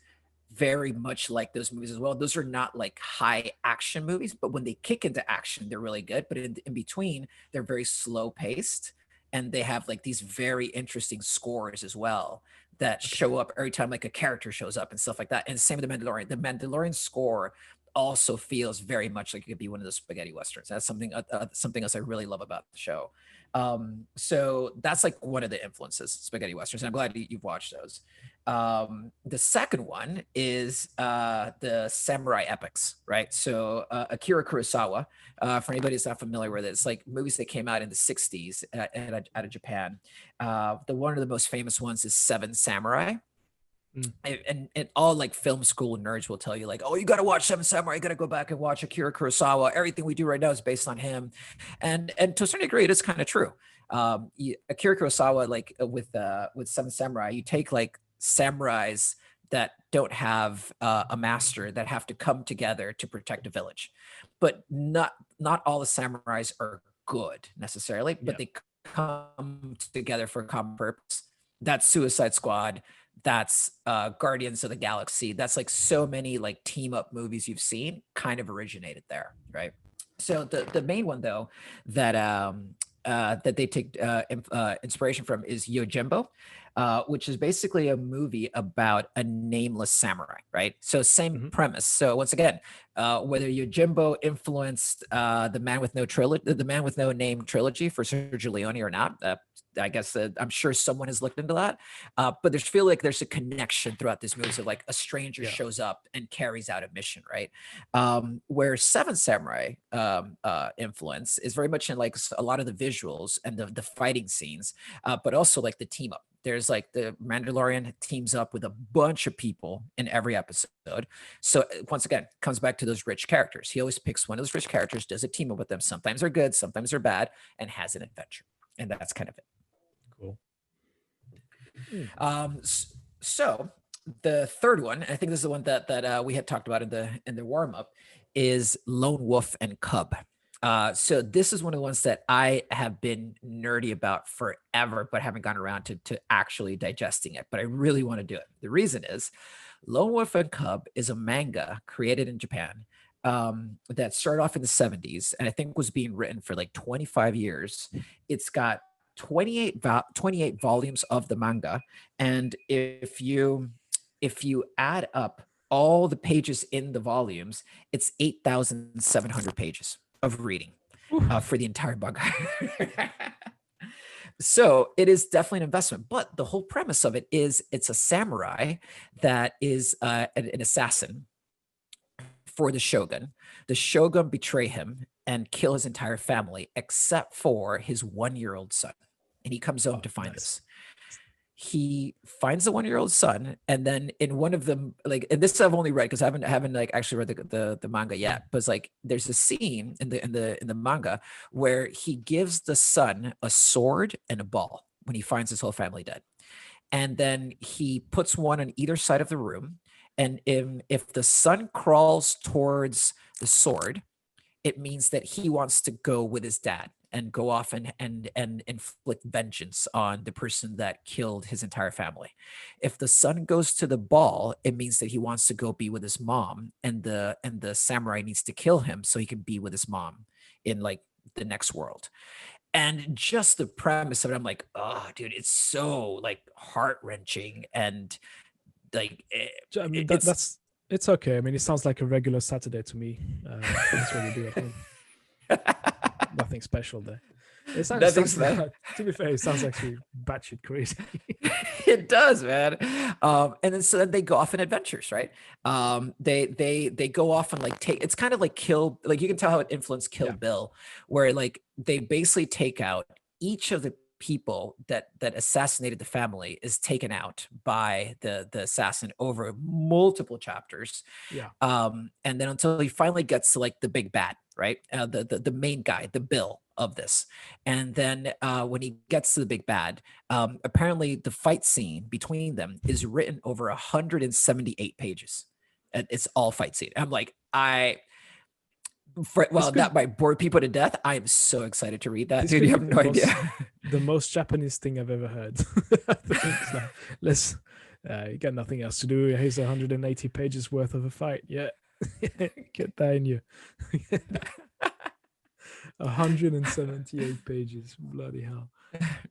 very much like those movies as well. Those are not like high action movies, but when they kick into action, they're really good. But in between, they're very slow paced. And they have like these very interesting scores as well that show up every time like a character shows up and stuff like that. And same with The Mandalorian. The Mandalorian score also feels very much like it could be one of those spaghetti westerns. That's something else I really love about the show. So that's like one of the influences, spaghetti westerns, and I'm glad you've watched those. The second one is the samurai epics, right? So Akira Kurosawa, for anybody who's not familiar with it, it's like movies that came out in the 60s out of Japan. One of the most famous ones is Seven Samurai. And all like film school nerds will tell you like, oh, you got to watch Seven Samurai, you got to go back and watch Akira Kurosawa. Everything we do right now is based on him, and to a certain degree, it is kind of true. Akira Kurosawa, like with Seven Samurai, you take like samurais that don't have a master, that have to come together to protect a village, but not all the samurais are good necessarily, but they come together for a common purpose. That's Suicide Squad. That's Guardians of the Galaxy. That's like so many like team up movies you've seen kind of originated there, right? So the main one though that that they take inspiration from is Yojimbo, which is basically a movie about a nameless samurai, right? So same premise. So once again, whether Yojimbo influenced the Man with No trilogy, the Man with No Name trilogy for Sergio Leone or not, I guess I'm sure someone has looked into that. But there's feel like there's a connection throughout this movie. So like a stranger shows up and carries out a mission, right? Where Seven Samurai influence is very much in like a lot of the visuals and the fighting scenes, but also like the team up. There's like the Mandalorian teams up with a bunch of people in every episode. So once again, comes back to those rich characters. He always picks one of those rich characters, does a team up with them. Sometimes they're good, sometimes they're bad, and has an adventure. And that's kind of it.
Cool.
So the third one, I think this is the one that we had talked about in the warm up, is Lone Wolf and Cub. So this is one of the ones that I have been nerdy about forever, but haven't gotten around to actually digesting it. But I really want to do it. The reason is Lone Wolf and Cub is a manga created in Japan that started off in the 70s and I think was being written for like 25 years. It's got 28 volumes of the manga, and if you add up all the pages in the volumes, it's 8,700 pages of reading for the entire manga. So it is definitely an investment, but the whole premise of it is it's a samurai that is an assassin for the shogun. The shogun betray him and kill his entire family except for his 1-year-old son. And he comes home to find this. He finds the 1-year-old son, and then in one of them, like, and this I've only read because I haven't like actually read the manga yet. But it's like there's a scene in the manga where he gives the son a sword and a ball when he finds his whole family dead, and then he puts one on either side of the room. And if the son crawls towards the sword, it means that he wants to go with his dad and go off and inflict vengeance on the person that killed his entire family. If the son goes to the ball, it means that he wants to go be with his mom, and the samurai needs to kill him so he can be with his mom in like the next world. And just the premise of it, I'm like, oh, dude, it's so like heart-wrenching and like
I mean, it's okay. I mean, it sounds like a regular Saturday to me. That's what we do at home. Nothing special there. To be fair, it sounds actually batshit crazy.
It does, man. And then so then they go off on adventures, right? They go off and like it's kind of like like you can tell how it influenced Kill Bill, where like they basically take out each of the people that assassinated the family is taken out by the assassin over multiple chapters. And then until he finally gets to like the big bad, right? The main guy, the Bill of this. And then when he gets to the big bad, apparently the fight scene between them is written over 178 pages. It's all fight scene. I'm like, that might bore people to death. I am so excited to read that. Dude, you have no idea.
The most Japanese thing I've ever heard. You got nothing else to do. Here's 180 pages worth of a fight. Yeah. Get that in you. 178 pages. Bloody hell.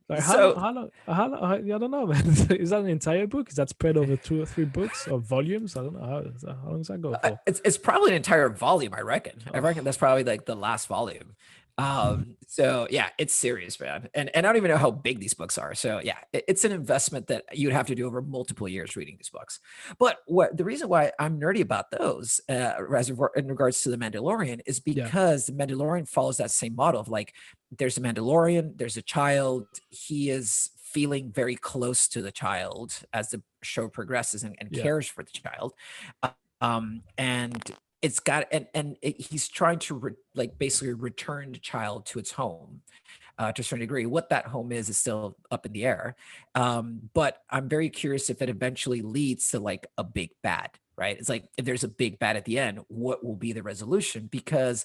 Like how long?
So
How long? How long? I don't know, man. Is that an entire book? Is that spread over 2 or 3 books or volumes? I don't know. How long does that go for?
it's probably an entire volume, I reckon. I
Oh,
reckon that's probably like the last volume. So yeah, it's serious, man. And I don't even know how big these books are. So yeah, it's an investment that you'd have to do over multiple years reading these books. But what the reason why I'm nerdy about those, in regards to the Mandalorian, is
yeah,
because the Mandalorian follows that same model of like, there's a Mandalorian, there's a child, he is feeling very close to the child as the show progresses and
yeah.
cares for the child. And it's got he's trying to like basically return the child to its home, to a certain degree. What that home is still up in the air. But I'm very curious if it eventually leads to like a big bad, right? It's like if there's a big bad at the end, what will be the resolution? Because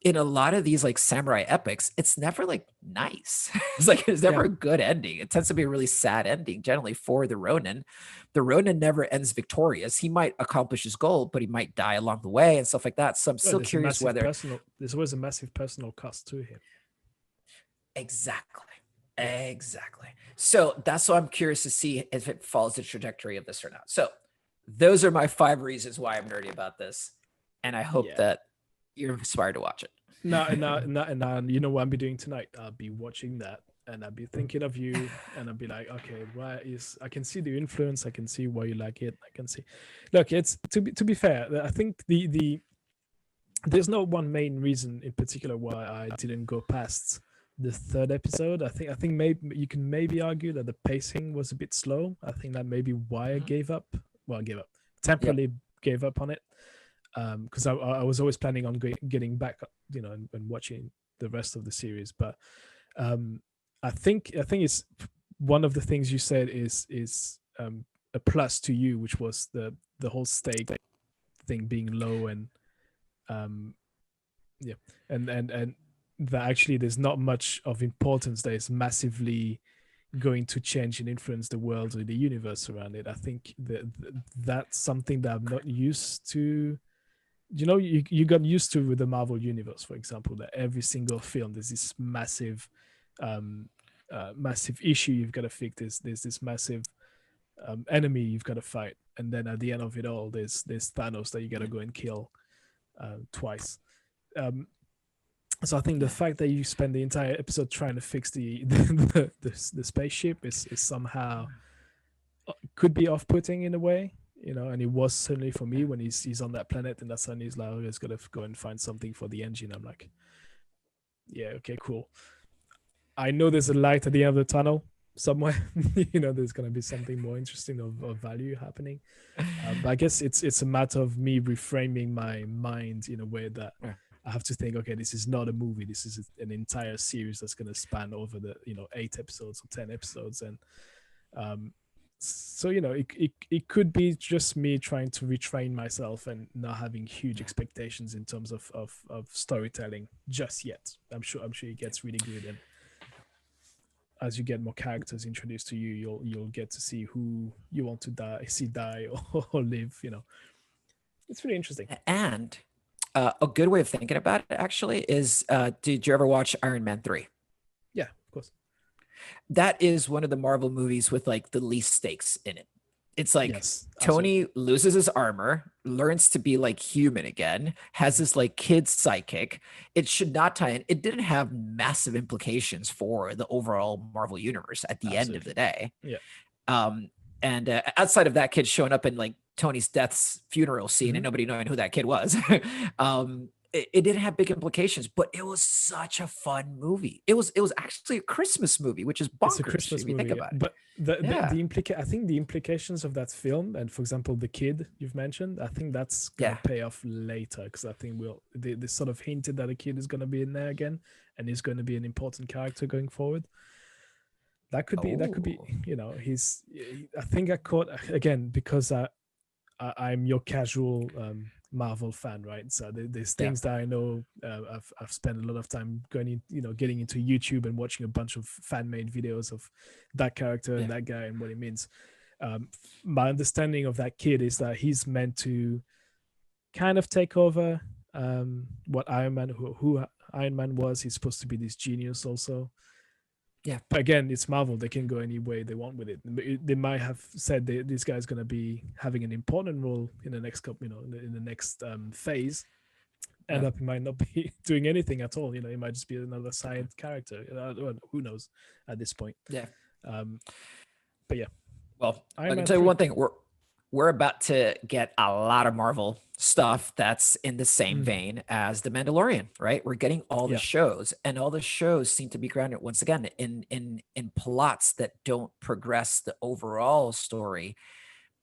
in a lot of these like samurai epics, it's never like nice. It's like it's never
Yeah.
a good ending. It tends to be a really sad ending, generally for the Ronin. The Ronin never ends victorious. He might accomplish his goal, but he might die along the way and stuff like that. So I'm
Well,
still curious whether
there's always a massive personal cost to him.
exactly.
Yeah.
Exactly. So that's why I'm curious to see if it follows the trajectory of this or not. So those are my 5 reasons why I'm nerdy about this. And I hope
Yeah.
that you're inspired to watch it.
No, you know what I'll be doing tonight? I'll be watching that and I'll be thinking of you and I'll be like, okay, I can see the influence, I can see why you like it. I can see, look, it's to be fair, I think there's no one main reason in particular why I didn't go past the third episode. I think maybe you can maybe argue that the pacing was a bit slow. I think that may be why I
Mhm.
gave up. Well, I gave up
Yep.
temporarily, gave up on it because I was always planning on getting back, and watching the rest of the series. But um, I think it's one of the things you said is a plus to you, which was the whole stake thing being low and um, yeah, and that actually there's not much of importance that is massively going to change and influence the world or the universe around it. I think that's something that I'm not used to. You got used to with the Marvel universe, for example, that every single film there's this um, massive issue you've got to fix. There's this massive enemy you've got to fight, and then at the end of it all, there's Thanos that you got to go and kill twice. Um, so I think the
Yeah.
fact that you spend the entire episode trying to fix the spaceship is somehow could be off-putting in a way, and it was certainly for me when he's on that planet and that's suddenly he's like, oh, he's got to go and find something for the engine. I'm like, yeah, okay, cool. I know there's a light at the end of the tunnel somewhere. There's going to be something more interesting of value happening. But I guess it's a matter of me reframing my mind in a way that
Yeah.
I have to think, okay, this is not a movie. This is an entire series that's going to span over the 8 episodes or 10 episodes, and so it could be just me trying to retrain myself and not having huge expectations in terms of storytelling just yet. I'm sure it gets really good, and as you get more characters introduced to you, you'll get to see who you want to die or live. It's really interesting.
And a good way of thinking about it actually is, did you ever watch Iron Man 3?
Yeah, of course.
That is one of the Marvel movies with like the least stakes in it. It's like
Yes, absolutely.
Tony loses his armor, learns to be like human again, has this like kid psychic. It should not tie in. It didn't have massive implications for the overall Marvel universe at the end of the
Absolutely.
day.
Yeah.
Um, and outside of that kid showing up in like Tony's death's funeral scene
Mhm.
and nobody knowing who that kid was, it didn't have big implications, but it was such a fun movie. It was actually a Christmas movie, which is
It's a
bonkers
Christmas
if you think
movie,
about it.
but
Yeah,
I think the implications of that film, and for example, the kid you've mentioned, I think that's gonna
yeah.
pay off later because I think they sort of hinted that a kid is gonna be in there again, and he's going to be an important character going forward. That could be,
Oh,
he's. I think I caught again because I'm your casual Marvel fan, right? So there's
yeah,
things that I know. I've spent a lot of time going in, getting into YouTube and watching a bunch of fan made videos of that character and
yeah.
that guy and what it means. My understanding of that kid is that he's meant to kind of take over what Iron Man, who Iron Man was. He's supposed to be this genius also.
Yeah.
But again, it's Marvel. They can go any way they want with it. They might have said this guy's going to be having an important role in the next couple, in the next phase. End up, he might not be doing anything at all. He might just be another side character. Who knows at this point?
Yeah.
But yeah.
Well, I
Iron
can
Man
tell you
3.
one thing. We're about to get a lot of Marvel stuff that's in the same vein as The Mandalorian, right? We're getting all the
Yeah.
shows, and all the shows seem to be grounded once again in plots that don't progress the overall story.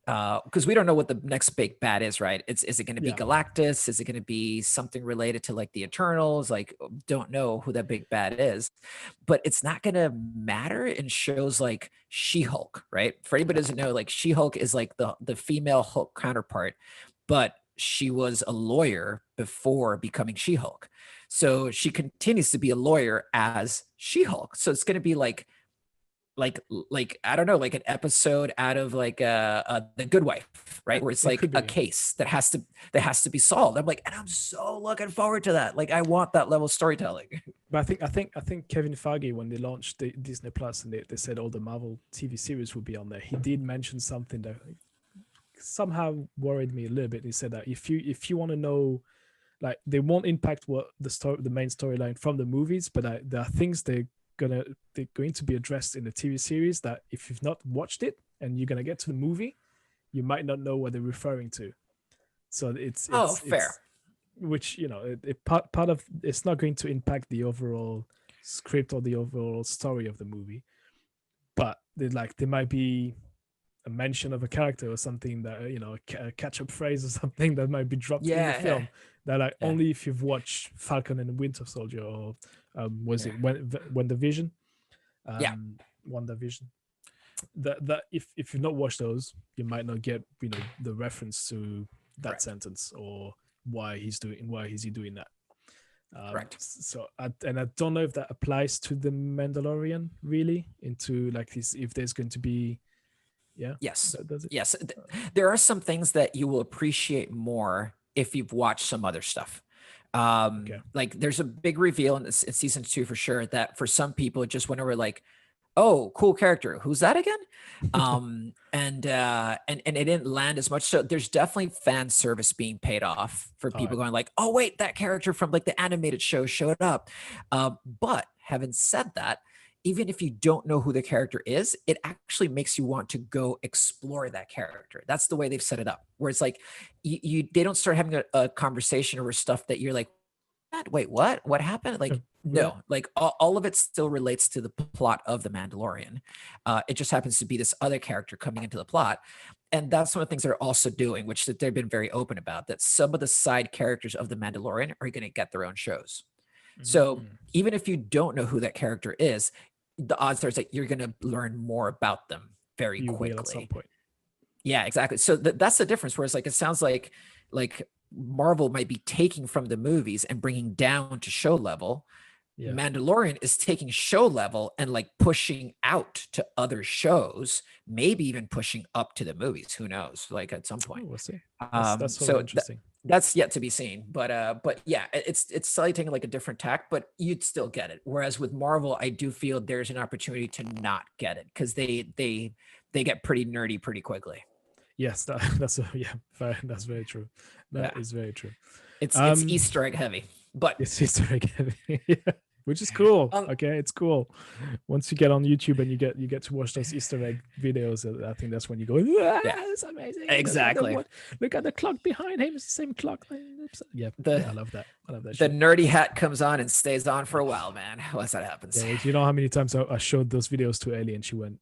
Because we don't know what the next big bad is, right? Is it going to be
Yeah.
Galactus? Is it going to be something related to like the Eternals? Like, don't know who that big bad is, but it's not going to matter in shows like She-Hulk, right? For anybody who doesn't know, like She-Hulk is like the female Hulk counterpart, but she was a lawyer before becoming She-Hulk, so she continues to be a lawyer as She-Hulk. So it's going to be like I don't know, like an episode out of like The Good Wife, right? Where it's like a case that has to be solved. I'm like, and I'm so looking forward to that. Like, I want that level of storytelling.
But I think Kevin Feige, when they launched the Disney Plus and they said all the Marvel TV series would be on there, he did mention something that somehow worried me a little bit. He said that if you want to know, like, they won't impact what the main storyline from the movies, but there are things they're going to be addressed in the TV series that if you've not watched it and you're gonna get to the movie, you might not know what they're referring to. So it's
fair.
Which part of it's not going to impact the overall script or the overall story of the movie, but there might be a mention of a character or something that a catch-up phrase or something that might be dropped in the film that only if you've watched Falcon and the Winter Soldier or when the Vision, WandaVision, that if you've not watched those, you might not get the reference to that sentence or why he's doing that.
Correct.
So I don't know if that applies to the Mandalorian really, into like this, if there's going to be
yes
does it?
Yes, there are some things that you will appreciate more if you've watched some other stuff. Like there's a big reveal in season 2 for sure that for some people it just went over like, oh, cool character, who's that again? And it didn't land as much. So there's definitely fan service being paid off for people going like, oh wait, that character from like the animated show showed up. But having said that, even if you don't know who the character is, it actually makes you want to go explore that character. That's the way they've set it up, where it's like they don't start having a conversation over stuff that you're like, wait, what happened? Like, no, like all of it still relates to the plot of The Mandalorian. It just happens to be this other character coming into the plot. And that's one of the things they're also doing, which that they've been very open about, that some of the side characters of The Mandalorian are going to get their own shows. So even if you don't know who that character is, the odds are that you're going to learn more about them very quickly.
Will at some point.
Yeah, exactly. So that's the difference. Whereas like, it sounds like Marvel might be taking from the movies and bringing down to show level. Yeah. Mandalorian is taking show level and like pushing out to other shows, maybe even pushing up to the movies. Who knows? Like at some point.
We'll see. That's so interesting.
That's yet to be seen, but yeah, it's slightly taking like a different tack, but you'd still get it. Whereas with Marvel, I do feel there's an opportunity to not get it because they get pretty nerdy pretty quickly.
Yes, that's very true. That is very true.
It's Easter egg heavy, but
it's Easter egg heavy. Yeah. Which is cool. Okay, it's cool. Once you get on YouTube and you get to watch those Easter egg videos, I think that's when you go, it's amazing.
Exactly.
Look at the clock behind him. It's the same clock. Yeah, I love that.
The nerdy hat comes on and stays on for a while, man. Once that happens.
Yeah, you know how many times I showed those videos to Ellie and she went,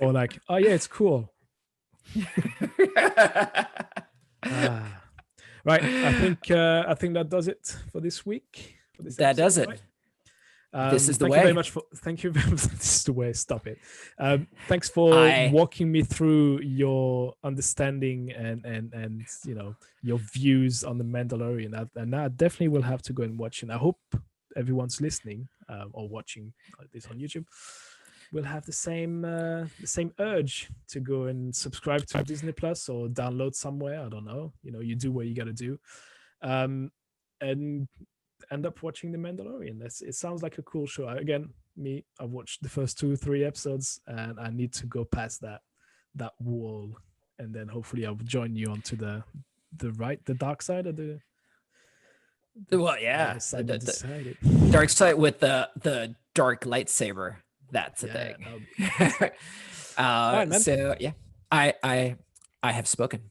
or like, oh yeah, it's cool. Right, I think that does it for this week.
That does it.
Right?
This is the way.
Thank you very much. This is the way. Stop it. Thanks for walking me through your understanding and your views on the Mandalorian. And I definitely will have to go and watch. And I hope everyone's listening or watching this on YouTube will have the same urge to go and subscribe to Disney Plus or download somewhere. I don't know. You do what you got to do. And end up watching The Mandalorian. It sounds like a cool show. Again, I've watched the first 2-3 episodes, and I need to go past that wall, and then hopefully I'll join you onto the dark side of the
Well, yeah,
side
the,
of
the
decided.
dark side with the dark lightsaber. That's a
Yeah,
thing.
that would be awesome. All right, man.
So yeah, I have spoken.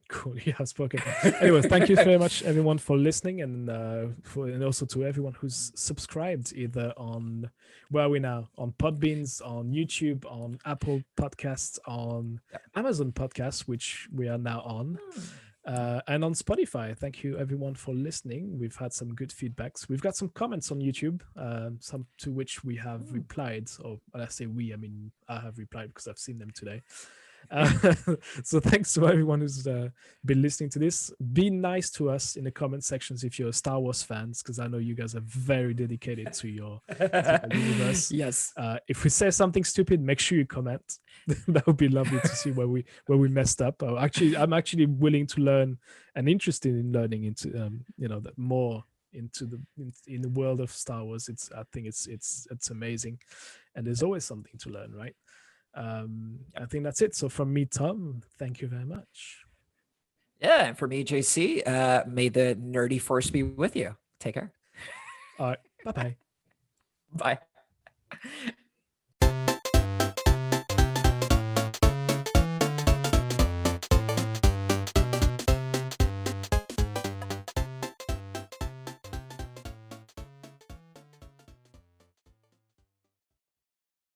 Cool. Yeah, I've spoken. Anyways, thank you very much, everyone, for listening, and and also to everyone who's subscribed either on where are we now, on PodBeans, on YouTube, on Apple Podcasts, on Amazon Podcasts, which we are now on, and on Spotify. Thank you, everyone, for listening. We've had some good feedbacks. We've got some comments on YouTube, some to which we have replied. Or when I say we, I mean I have replied because I've seen them today. So thanks to everyone who's been listening to this. Be nice to us in the comment sections if you're Star Wars fans, because I know you guys are very dedicated to your universe.
Yes.
If we say something stupid, make sure you comment. That would be lovely to see where we messed up. I'm actually willing to learn and interested in learning into that more into in the world of Star Wars. I think it's amazing, and there's always something to learn, right? I think that's it. So from me, Tom, thank you very much.
Yeah, and for me, JC, may the nerdy force be with you. Take care.
All right, bye-bye.
Bye.